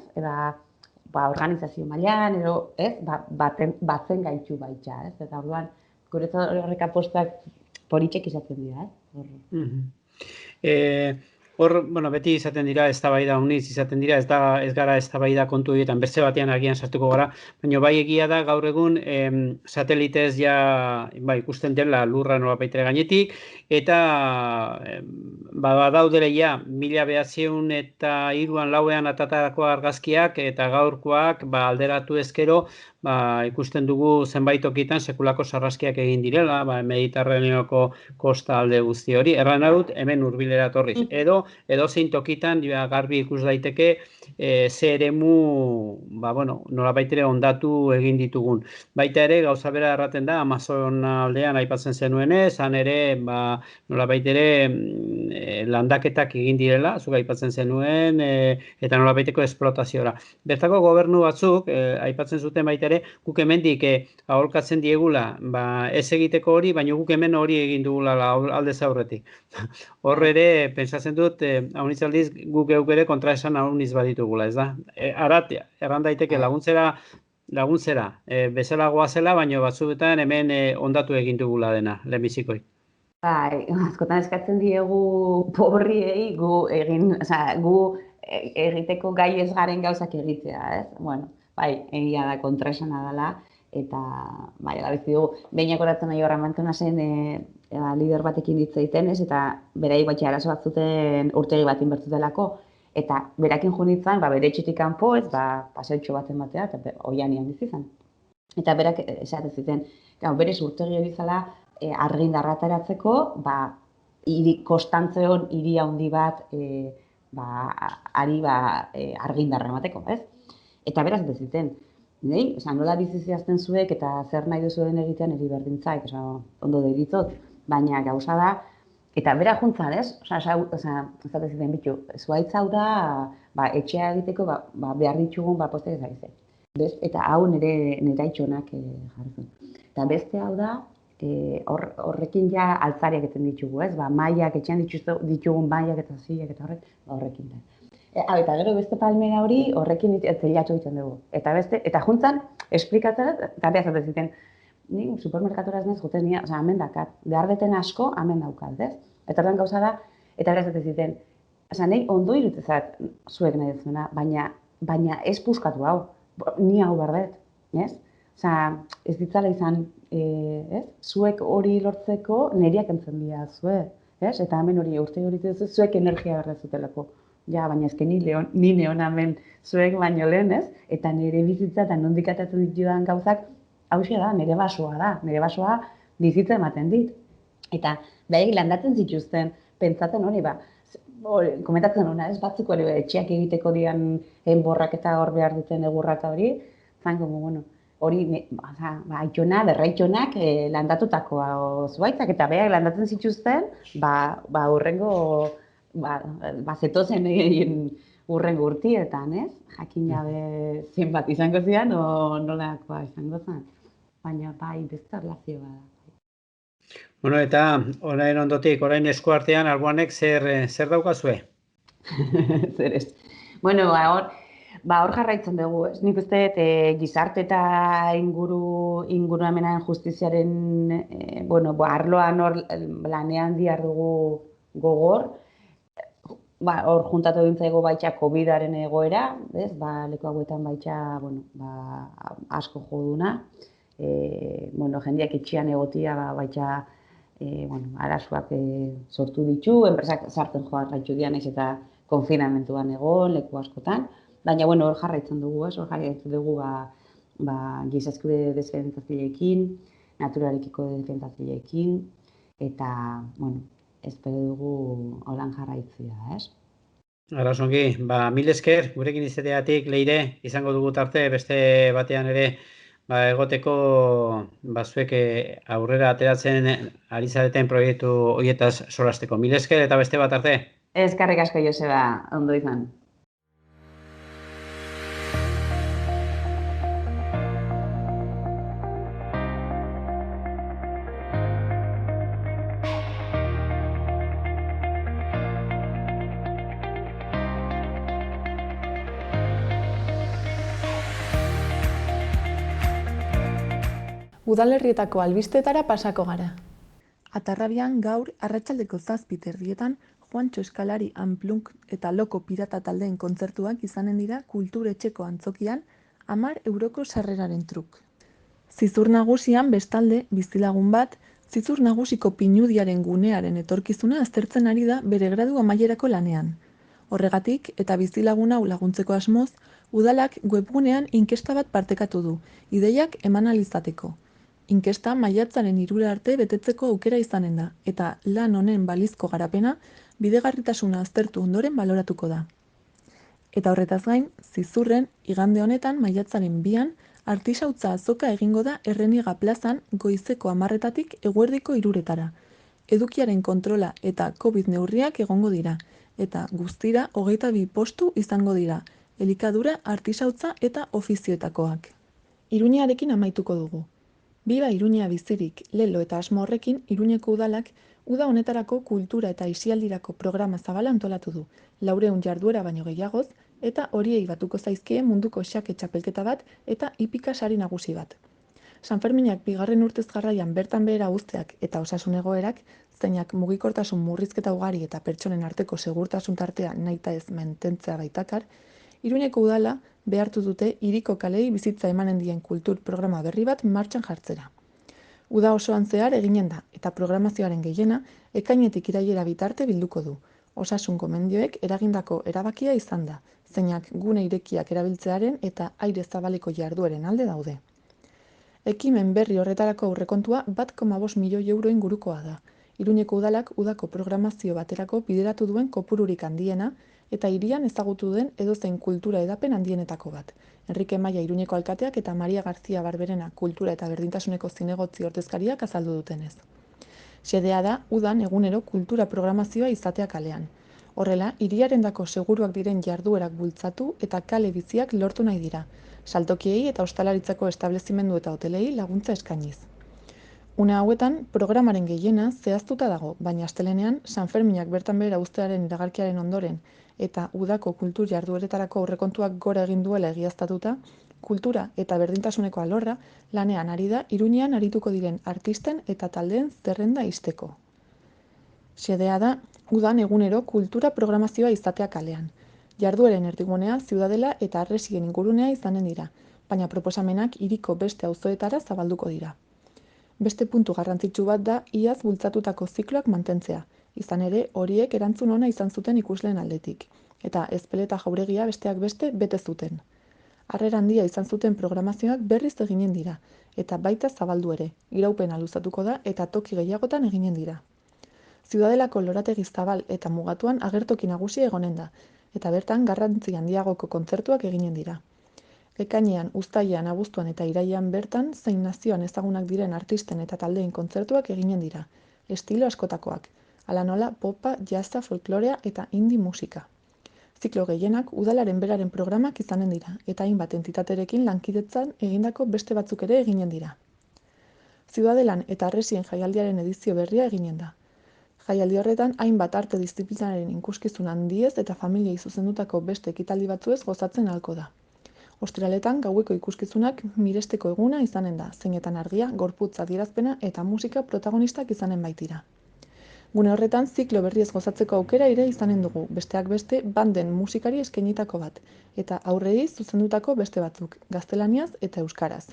organizazio mailan, edo, batzen gaitu baita, eta orduan, guretzat horrek apostak politxek izaten dira, Hor, beti izaten dira, eztabaida uniz izaten dira, ez gara eztabaida kontu horietan, beste batean agian sartuko gara, baina bai egia da gaur egun satelitez ikusten dela lurra nolabaitere gainetik, eta badaudele ja, 1903an lauean atatarako argazkiak eta gaurkoak alderatu ezkero, ikusten dugu zenbait tokitan sekulako sarraskiak egin direla, Mediterraneoko kosta alde guzti hori, erran dut hemen hurbilera torriz, edo zein tokitan garbi ikus daiteke ze eremu nolabaitere ondatu egin ditugun. Baita ere, gauza bera erraten da, Amazon aldean aipatzen zenuenez, han ere nolabaitere landaketak egin direla, zuk aipatzen zenuen, eta nolabaiteko esplotazioa. Bertako gobernu batzuk, aipatzen zuten baita ere, guk hemendik aholkatzen diegula, ez egiteko hori, baina guk hemen hori egin dugula aldez aurretik. Hor ere, pentsatzen dut, hauniz aldiz, guk euk ere kontraesan hauniz baditugula, ez da? Aratia, erran daiteke laguntzera, bezala goazela, baina batzuetan hemen ondatu egin dugula dena, lehenbizikoi. Askotan eskatzen diegu pobriei gu egiteko gai ez garen gauzak egitea, egia da kontraesana dela, eta gabizi dugu, behinak oratzen nahi horra mantuna zen lider batekin hitz egiten, eta berai batxe arazo bat zuten urtegi bat inbertutelako, eta berakin junitzen, bere etxetik kanpo, paseotxo baten batea, eta oianian bizizan. Eta berak esaten ziten, berez urtegi hori zela argindarra ateratzeko, kostantzeon hiri handi bat argindarra emateko, ez? Eta beraz ez ziten, nola biziziazten zuek eta zer nahi duzuen egitean eri berdintzaik, ondo deritzot, baina gauza da, eta bera juntzan, ez? Zaten ziten bitu, zuaitz hau da, etxea egiteko behar ditugun postek ezagize. Eta hau nire itxonak jartzen. Eta beste hau da, horrekin ja altzariak egiten ditugu, ez? Maiak, etxean ditugun maiak eta zilak eta horrekin da. Eta gero beste palmera hori horrekin zelatu egiten dugu. Eta juntzan, esplikatzen, eta behazatzen ziten, ni supermerkatura ez nez juten nire, hemen dakat, behar beten asko, hemen daukaz, ez? Eta horren gauza da, Eta beraz ez ziten, nahi ondo irutezat zuek nahi duzuna, baina ez puskatu hau, ni hau bardet, ez? Ez ditzala izan, ez? Zuek hori lortzeko neriak entzen dira zuek, ez? Eta hemen hori urte hori duzu, zuek energia berrezutelako. Ja, baina ezken ni neon hemen zuek baino lehen, ez? Eta nire bizitza eta nondik atatzen ditudan gauzak, hauxe da, nire basoa bizitza ematen dit. Eta behar landatzen zituzten, pentsatzen hori komentatzen hona, ez batzuk hori etxeak egiteko dian enborrak eta hor behar duten egurraka hori, zango, bueno, hori, aitona, berraitxonak landatutakoa zuaitzak, eta behar landatzen zituzten, urrengo, zetozen urrengo urtietan, ez? Jakin jabe zenbat izango zian, nolakoa izango zen. Baina beste erlazioa da. Bueno, eta orain ondotik, orain eskuartean, Alboanek zer daukazue? Zer ez. Bueno, hor jarraitzen dugu, ez? Nik uste gizarte eta ingurumenaren justiziaren, arloan hor lanean dihar dugu gogor. Hor juntatu dintzaigo baitxa COVID-aren egoera, ez? Leku hauetan baitxa, asko joduna. Jendeak etxean egotia baitxa arazoak sortu ditu, enpresak sartzen jarraitu dian ez eta konfinamentuan egon, leku askotan. Baina hor jarraitzen dugu, hor jarraitzen dugu giza-eskubide defendatzaileekin, naturarekiko defendatzaileekin, eta, espero dugu holan jarraitzea, ez? Arrasongi, mil esker, gurekin izateagatik, Leire, izango dugu tarte, beste batean ere, egoteko zuek aurrera ateratzen ari zareten proiektu horietaz solasteko. Mil esker eta beste bat arte. Eskerrik asko, Joseba, ondo izan. Udalerrietako albistetara pasako gara. Atarrabian gaur arratsaldeko 7:00 Juantxo Eskalari Unplugged eta Loko Pirata taldeen kontzertuak izanen dira Kulturetxeko antzokian 10 euroko sarreraren truk. Zizur nagusian bestalde bizilagun bat, zizur nagusiko pinudiaren gunearen etorkizuna aztertzen ari da bere gradu amaierako lanean. Horregatik eta bizilagun hau laguntzeko asmoz, udalak webgunean inkesta bat partekatu du, ideiak eman ahal izateko. Inkesta maiatzaren 3 arte betetzeko aukera izanen da, eta lan honen balizko garapena bidegarritasuna aztertu ondoren baloratuko da. Eta horretaz gain, Zizurren, igande honetan maiatzaren 2an, artisautza azoka egingo da Erreniega plazan goizeko 10:00 eguerdiko 3:00. Edukiaren kontrola eta COVID neurriak egongo dira, eta guztira 22 postu izango dira, elikadura, artisautza eta ofizioetakoak. Iruñearekin amaituko dugu. Biba Iruñea bizirik, lelo eta asmo horrekin, Iruñeko udalak uda honetarako kultura eta aisialdirako programa zabala antolatu du, 400 jarduera baino gehiagoz, eta horiei batuko zaizkie munduko xake txapelketa bat eta hipika sari nagusi bat. Sanferminak 2. urtez jarraian bertan behera uzteak eta osasun egoerak, zeinak mugikortasun murrizketa ugari eta pertsonen arteko segurtasun tartea nahita ez mantentzea baitakar, Iruñeko udala behartu dute hiriko kalei bizitza emanen dien kultur programa berri bat martxan jartzera. Uda osoan zehar eginen da, eta programazioaren gehiena ekainetik irailera bitarte bilduko du. Osasun gomendioek eragindako erabakia izan da, zeinak gune irekiak erabiltzearen eta aire zabaleko jardueren alde daude. Ekimen berri horretarako aurrekontua 1,5 milioi euro ingurukoa da. Iruñeko udalak udako programazio baterako bideratu duen kopururik handiena, eta hirian ezagutu den edozein kultura edapen handienetako bat. Enrique Maia Iruñeko alkateak eta Maria Garzia Barberena kultura eta berdintasuneko zinegotzi ordezkariak azaldu dutenez. Xedea da, udan egunero kultura programazioa izatea kalean. Horrela, hiriarendako seguruak diren jarduerak bultzatu eta kale biziak lortu nahi dira, saltokiei eta ostalaritzako establezimendu eta hotelei laguntza eskainiz. Une hauetan, programaren gehiena zehaztuta dago, baina astelenean Sanferminak bertan behera uztearen iragarkiaren ondoren eta udako kultur jardueretarako aurrekontuak gora egin duela egiaztatuta, kultura eta berdintasuneko alorra lanean ari da Iruñean arituko diren artisten eta taldeen zerrenda ixteko. Xedea da, Udan egunero kultura programazioa izatea kalean. Jardueren erdigunea, ziudadela eta harresien ingurunea izanen dira, baina proposamenak hiriko beste auzoetara zabalduko dira. Beste puntu garrantzitsu bat da iaz bultzatutako zikloak mantentzea, izan ere horiek erantzun ona izan zuten ikusleen aldetik, eta Ezpeleta jauregia besteak beste bete zuten. Harrera handia izan zuten programazioak berriz eginen dira, eta baita zabaldu ere, iraupena luzatuko da eta toki gehiagotan eginen dira. Ziudadelako lorategi zabal eta mugatuan agertoki nagusia egonen da, eta bertan garrantzi handiagoko kontzertuak eginen dira. Ekainean, uztailean, abuztuan eta irailean bertan zein nazioan ezagunak diren artisten eta taldeen kontzertuak eginen dira, estilo askotakoak, hala nola popa, jazza, folklorea eta indie musika. Ziklo gehienak udalaren beraren programak izanen dira, eta hainbat entitaterekin lankidetzan egindako beste batzuk ere eginen dira. Ziudadelan eta Harresien jaialdiaren edizio berria eginen da. Jaialdi horretan hainbat arte diziplinaren ikuskizun handiez eta familiei zuzendutako beste ekitaldi batzuez gozatzen ahalko da. Ostiraletan gaueko ikuskizunak miresteko eguna izanen da, zeinetan argia, gorputz adierazpena eta musika protagonistak izanen baitira. Gune horretan ziklo berriez gozatzeko aukera ere izanen dugu, besteak beste banden musikari eskainitako bat, eta aurrei zuzendutako beste batzuk, gaztelaniaz eta euskaraz.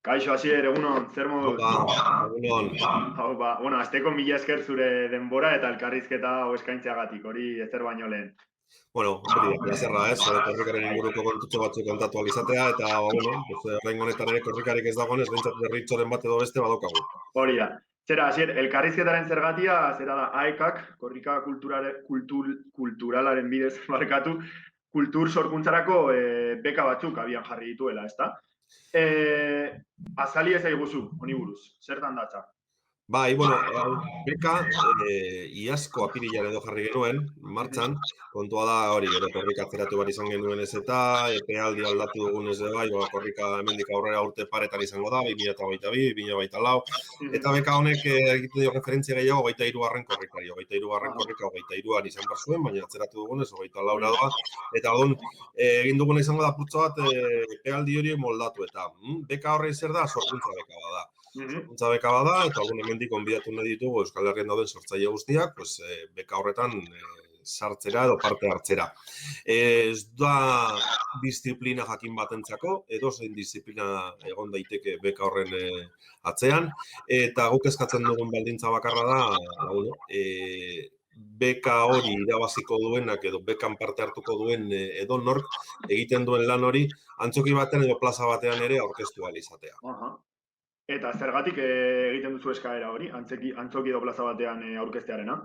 Kaixo, Asier, egunon, zer moduz? Egunon. Hau, bueno, azteko mila esker zure denbora eta elkarrizketa hau eskaintzeagatik, hori ezer baino lehen. Bueno, hori, plazerra ez, korrikaren inguruko kontutxo batzuk kontatu alizatea, eta, bueno, orain honetan ere korrikarik ez dagoenez, behintzat berritxoren bat edo beste badaukagu. Hori da. Zera, Asier, elkarrizketaren zergatia, zera da, AEKak, korrika kulturalaren bidez markatu, kultur sorkuntzarako beka batzuk abian jarri dituela, ezta? Azali ez aiguzu, honi buruz, zertan datza? Bai, bueno, beka iazko apirilan edo jarri genuen, martxan, kontua da hori, gero korrika atzeratu behar izan genuen ez eta, epealdi aldatu dugun ez bai, korrika hemendik aurrera urte paretan izango da, 2022, 2024, eta beka honek egiten dio referentzia gehiago 23. korrikari, 23. korrika 23an izan behar zuen, baina atzeratu dugunez, 24 doa, eta odon, egin duguna izango da putzo bat epealdi hori moldatu, eta beka horrein zer da, sorkuntza beka bada. Sorkuntza beka bada, eta algun hemendik onbidatu nahi ditugu Euskal Herrian dauden sortzaile guztiak, pues, beka horretan sartzera edo parte hartzera. Ez da disiplina jakin batentzako, edozein disiplina egon daiteke beka horren atzean, eta guk eskatzen dugun baldintza bakarra da, beka hori irabaziko duenak edo bekan parte hartuko duen edo nork egiten duen lan hori antzoki batean edo plaza batean ere aurkeztu ahal izatea. Eta zergatik egiten duzu eskaera hori, antzoki edo plaza batean aurkeztearena?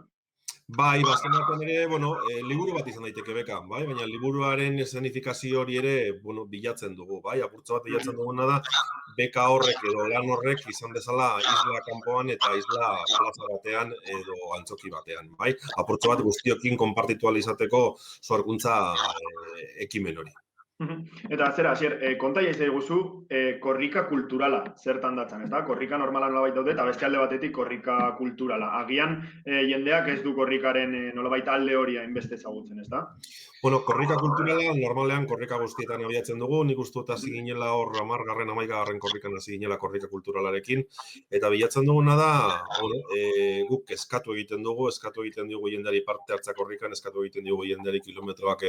Bai, bazkenean ere, bueno, liburu bat izan daiteke beka, bai, baina liburuaren esenifikazio hori ere, bueno, bilatzen dugu, bai, apurtxo bat bilatzen duguna da, beka horrek edo lan horrek izan bezala isla kanpoan eta isla plaza batean edo antzoki batean, bai, apurtxo bat guztiokin konpartitu ahal izateko sorkuntza ekimen hori. Eta zera, Asier, konta jaizai guzu, korrika kulturala zertan datzan, ez da? Korrika normala nolabait daude eta beste alde batetik korrika kulturala. Agian jendeak ez du korrikaren nolabait alde hori hainbeste ezagutzen, ez da? Bueno, korrika kulturala, normalean korrika guztietan abiatzen dugu, nik uste dut hasi ginela hor 10., 11. korrikan hasi ginela korrika kulturalarekin, eta bilatzen duguna da, guk eskatu egiten dugu jendeari parte hartza korrikan, eskatu egiten dugu jendeari kilometroak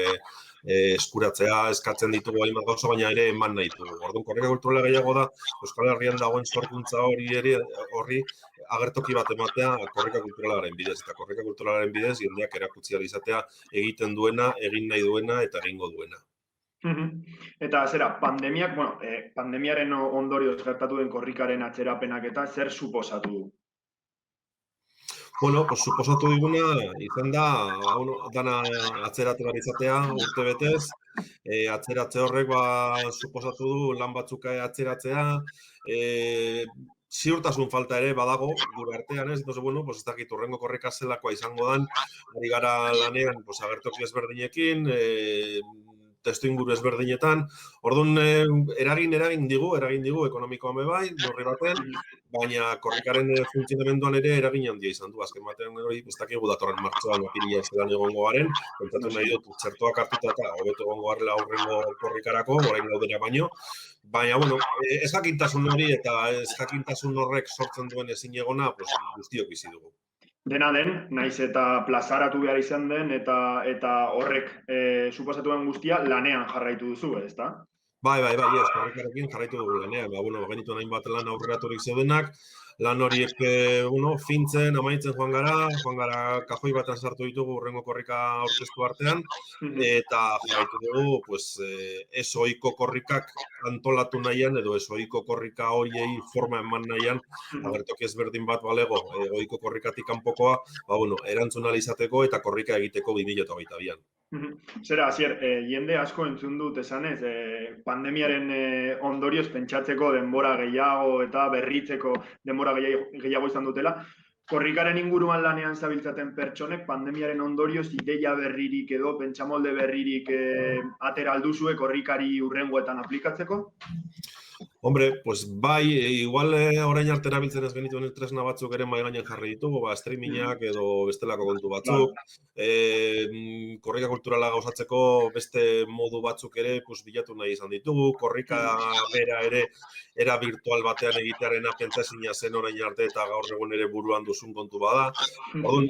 eskuratzea, eskatzen ditugu hainbat gauza, baina ere eman nahi dugu. Orduan, korrika kulturala gehiago da, Euskal Herrian dagoen sorkuntza horri agertoki bat ematea korrika kulturalaren bidez, eta korrika kulturalaren bidez jendeak erakutsi ahal izatea egiten duena, egin nahi duena eta egingo duena. Eta zera, pandemiaren ondorioz gertatu den korrikaren atzerapenak eta zer suposatu du? Bueno, pues suposatu diguna izan da, dana atzeratu behar izatea urte betez, atzeratze horrek suposatu du lan batzuk atzeratzea, ziurtasun falta ere badago gure artean, ez? Entonces, bueno, pues ez dakit horrengo korrika zelakoa izango dan, ari gara lanean, pues agertoki ezberdinekin, testu inguru ezberdinetan. Orduan, eragin digu ekonomikoan bai, norri baten, baina korrikaren funtzionamenduan ere eragin handia izan du. Azken batean hori, ez dakigu datorren martxoan apirila zelan egongo garen, pentsatu nahi dut, txertoak hartuta eta hobeto egongo garela aurrengo korrikarako, orain gaudera baino. Baina, bueno, ezjakintasun hori eta ezjakintasun horrek sortzen duen ezinegona, pues, guztiok bizi dugu. Dena den, naiz eta plazaratu behar izan den eta horrek suposatuen guztia lanean jarraitu duzu, ezta? Bai, korrikarekin jarraitu dugu lanean. Genituen hainbat lan aurreraturik zeudenak, lan horiek, fintzen, amaitzen joan gara kajoi batean sartu ditugu urrengo korrika aurkeztu artean, eta jarraitu dugu, ez ohiko korrikak antolatu nahian, edo ez ohiko korrika horiei forma eman nahian, agertoki ezberdin bat balego, ohiko korrikatik kanpokoa, erantzun ahal izateko eta korrika egiteko 2022an. Zera, Asier, jende asko entzun dut esanez, pandemiaren ondorioz pentsatzeko denbora gehiago eta berritzeko denbora gehiago izan dutela. Korrikaren inguruan lanean zabiltzaten pertsonek pandemiaren ondorioz ideia berririk edo pentsamolde berririk atera alduzue korrikari hurrengoetan aplikatzeko? Hombre, bai, igual orain arte erabiltzen ez genituen tresna batzuk ere mahai gainean jarri ditugu, streamingak edo bestelako kontu batzuk. Korrika kulturala gauzatzeko beste modu batzuk ere bilatu nahi izan ditugu. Korrika bera ere era virtual batean egitearena pentsazina zen orain arte eta gaur egun ere buruan duzun kontu bada. Orduan,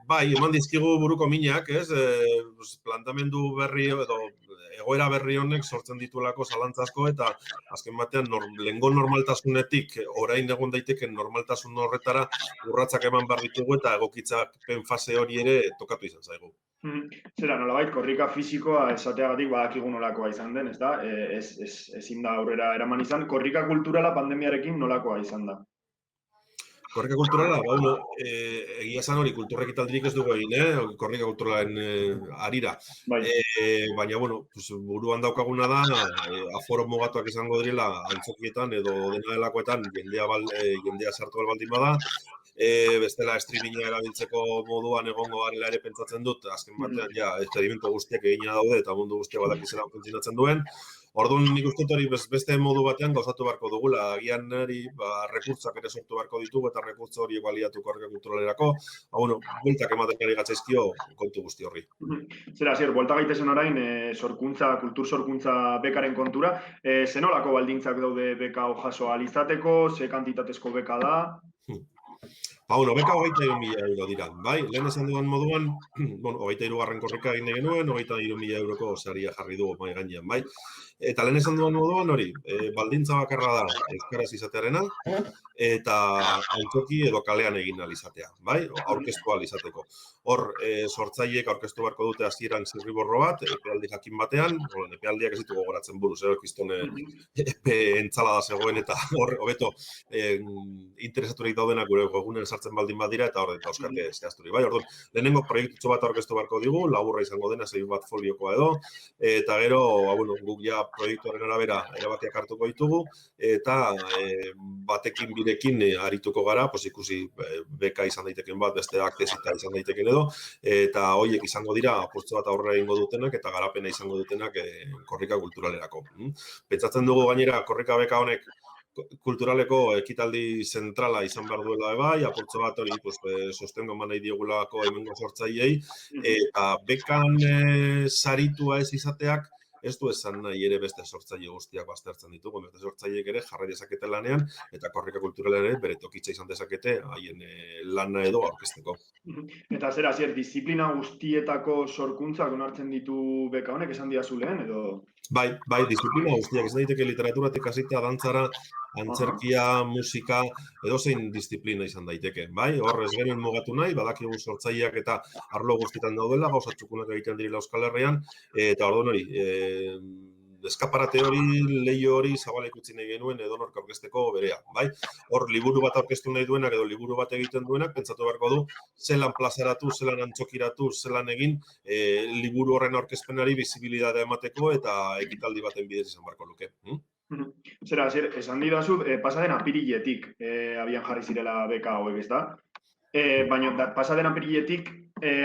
bai, eman dizkigu buruko minak, plantamendu berri edo egoera berri honek sortzen dituelako zalantzazko eta azken batean lehengo normaltasunetik orain egon daiteken normaltasun horretara urratsak eman behar ditugu eta egokitzapen fase hori ere tokatu izan zaigu. Zera, nolabait, korrika fisikoa esateagatik badakigu nolakoa izan den, ezta? Ezin da aurrera eraman izan. Korrika kulturala pandemiarekin nolakoa izan da? Korrika kulturala, egia esan hori, kulturrek ekitaldirik ez dugu egin, korrika kulturalen arira. Baina, buruan daukaguna da, aforo mugatuak izango direla antzokietan edo dena delakoetan jendea sartu baldin bada. Bestela streaminga erabiltzeko moduan egongo garela ere pentsatzen dut, azken batean experimento guztiak egina daude eta mundu guztiak badakizela funtzionatzen duen. Orduan nik uste hori beste modu batean gauzatu beharko dugula, agian rekurtsak ere sortu beharko ditugu eta rekurtsa hori baliatu korrika kulturalerako, bueltak ematen ari gatzaizkio kontu guzti horri. Zera, Asier, buelta gaitezen orain, kultur sorkuntza bekaren kontura, zenolako baldintzak daude beka hau jaso ahal izateko, ze kantitatezko beka da? Beka 23.000 euro dira, bai? Lehen esan duan moduan, 23. korrika egin genuen, 23.000 euroko saria jarri dugu mahai gainean, bai? Eta lehen esan duan moduan hori, baldintza bakarra da euskaraz izatearena, eta antzoki edo kalean egin ahal izatea, bai? Aurkeztu ahal izateko. Hor, sortzaileek aurkeztu beharko dute hasieran zirriborro bat, epealdi jakin batean, epealdiak ez ditu gogoratzen buruz, kiston epe entzalada zegoen eta hor, hobeto, interesaturik daudenak gure egunen sartzen baldin badira eta hor eta euskarte zehazturi. Bai, orduan, lehenengo proiektutxo bat aurkeztu beharko digu, laburra izango dena, 6 bat foliokoa edo, eta gero, guk ja proiektuaren arabera erabakiak hartuko ditugu, eta batekin birekin arituko gara, ikusi beka izan daiteken bat, beste aktezita izan daiteken edo, eta horiek izango dira apurtzu bat aurrera egingo dutenak eta garapena izango dutenak korrika kulturalerako. Pentsatzen dugu gainera korrika beka honek kulturaleko ekitaldi zentrala izan behar duela bai, apurtzu bat hori sostengo eman nahi diogulako hemengo sortzaileei, eta bekan saritua ez izateak ez du esan nahi ere beste sortzaile guztiak baztertzen ditugu, beste sortzaileek ere jarrai dezakete lanean eta korrika kulturalean ere bere tokitza izan dezakete haien lana edo aurkezteko. Eta zera, Asier, disiplina guztietako sorkuntzak onartzen ditu beka honek, esan didazu lehen, edo? Bai, disiplina guztiak, ez daiteke literaturatik hasita dantzara, antzerkia, musika, edozein disiplina izan daiteke, bai? Hor ez genuen mugatu nahi, badakigu sortzaileak eta arlo guztietan daudela, gauza txukunak egiten direla Euskal Herrian, eta orduan hori, eskaparate hori, leio hori, zabalek utzi nahi genuen edonork aurkezteko berea, bai? Hor, liburu bat aurkeztu nahi duenak edo liburu bat egiten duenak, pentsatu beharko du, zelan plazaratu, zelan antzokiratu, zelan egin, liburu horren aurkezpenari bizibilitatea emateko eta ekitaldi baten bidez izan beharko luke. Zera, esan didazu, pasaden apiriletik abian jarri zirela beka hauek, ez da? Baina pasaden apiriletik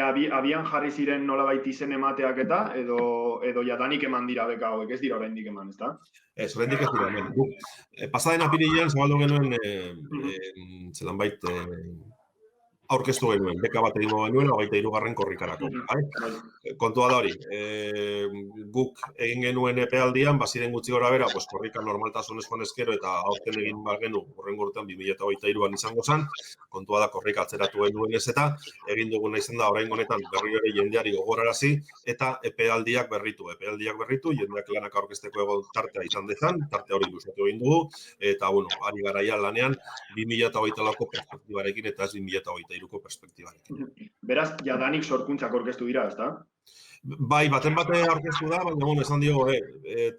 abian jarri ziren nolabait izen emateak eta, edo jadanik eman dira beka hauek, ez dira oraindik eman, ezta? Ez, oraindik ez dira eman. Pasaden apirilean zabaldu genuen zelanbait aurkeztu genuen, beka bat egingo genuen, 23. korrikarako. Kontua da hori, guk egin genuen epealdian, baziren gutxi gora bera, korrika normaltasunez joan ezkero eta aurten egin bagenu, horrengo urtean 2023an izango zen, kontua da korrika atzeratu genuen ez eta, egin duguna izan da orain honetan berri hori jendeari gogorarazi eta epealdiak berritu, jendeak lanak aurkezteko egon tartea izan dezan, tarte hori luzatu egin dugu, eta, ari garaia lanean 2024ko perspektibarekin eta ez 2023ko perspektibarekin. Beraz, jadanik sorkuntzak aurkeztu dira, ezta? Bai, baten bate aurkeztu da, baina esan dio,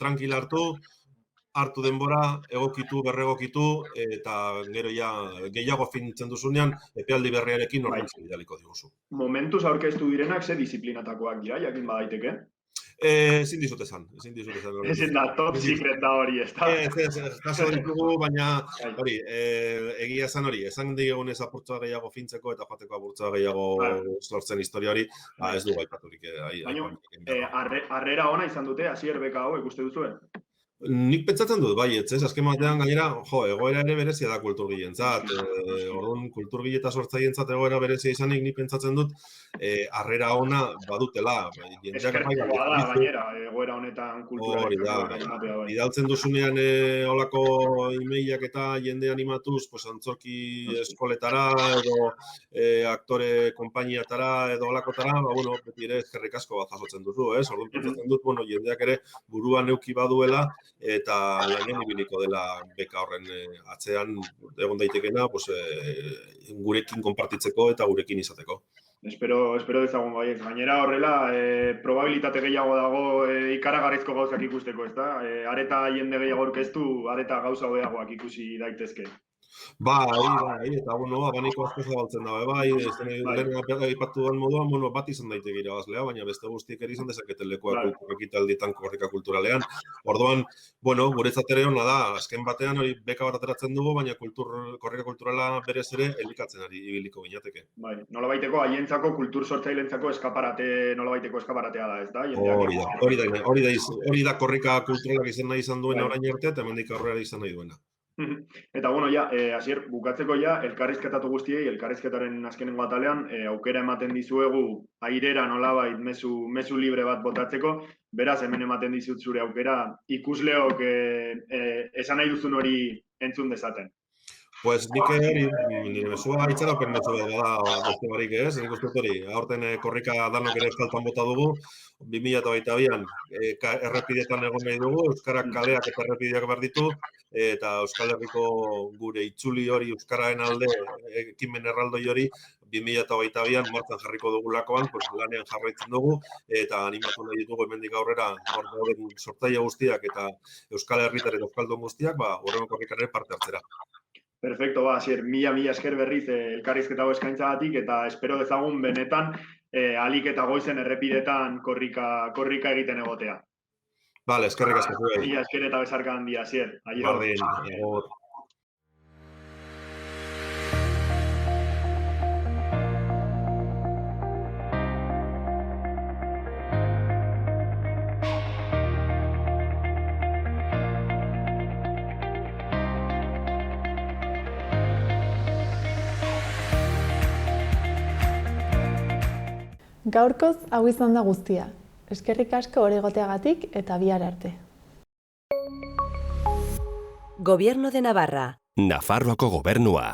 tranquila hartu denbora, egokitu, berregokitu, eta gero ja gehiago finitzen duzunean, epealdi berriarekin normalitzen bidaliko diguzu. Momentuz aurkeztu direnak ze disiplinatakoak dira, jakin badaiteke? Ezin dizut esan. Ezin da, top secret da hori, ez da? Ez, kaso ditugu, baina hori, egia esan hori, esan digun ez apurtza gehiago fintzeko eta joateko apurtza gehiago sortzen historia hori, ez dugu aipaturik. Baina, harrera ona izan dute, Asier beka hau, ikuste duzue? Nik pentsatzen dut, bai, azken batean gainera, egoera ere berezia da kulturgilentzat. Orduan, kulturgile eta sortzailentzat egoera berezia izanik, nik pentsatzen dut, harrera ona badutela. Eskertzekoa da, gainera, egoera honetan kultura. Idaltzen duzunean olako emailak eta jende animatuz, antzoki eskoletara, edo aktore konpainiatara, edo olakotara, beti ere eskerrik asko bat jasotzen duzu, ez? Orduan, pentsatzen dut, jendeak ere buruan neuki baduela, eta lanen ibiliko dela beka horren atzean egon daitekena gurekin konpartitzeko eta gurekin izateko. Espero dezagun bai, gainera horrela probabilitate gehiago dago ikaragarrizko gauzak ikusteko, ez da? Areta jende gehiago aurkeztu, areta gauza hobeagoak ikusi daitezke. Bai, eta abaniko asko zabaltzen da, bai, lehen aipatu den moduan, bat izan daiteke irabazlea, baina beste guztiek ere izan dezaketen lekuak ekitaldietan korrika kulturalean. Orduan, guretzat ere hona da, azken batean hori beka bat ateratzen dugu, baina korrika kulturala berez ere elikatzen ari ibiliko ginateke. Bai, nolabaiteko haientzako kultur sortzailentzako nolabaiteko eskaparatea da, ez da? Hori da korrika kulturalak izan nahi izan duena orain arte, eta hemendik aurrera izan nahi duena. Eta, Asier, bukatzeko elkarrizketatu guztiei, elkarrizketaren azkenengo atalean, aukera ematen dizuegu airera nolabait mezu libre bat botatzeko, beraz, hemen ematen dizut zure aukera, ikusleok esan nahi duzun hori entzun dezaten. Pues nik nire mesua itxaropen mezu da beste barik ez, nik uste hori, aurten korrika danok ere faltan bota dugu, 2022an errepidetan egon nahi dugu, euskarak kaleak eta errepideak behar ditu, eta Euskal Herriko gure itzuli hori euskararen alde ekimen erraldoi hori 2022an martxan jarriko dugulakoan, lanean jarraitzen dugu, eta animatu nahi ditugu hemendik aurrera sortzaile guztiak eta Euskal Herritar eta Euskaldun guztiak, horrengo korrikan ere parte hartzera. Perfecto, Asier, mila esker berriz elkarrizketa hau eskaintzagatik eta espero dezagun benetan alik eta goizen errepidetan korrika egiten egotea. Vale, eskerrik asko zuei. Mila esker eta besarka handia, Asier. Bardin, agur. Gaurkoz hau izan da guztia. Eskerrik asko hor egoteagatik eta bihar arte. Gobierno de Navarra. Nafarroako gobernua.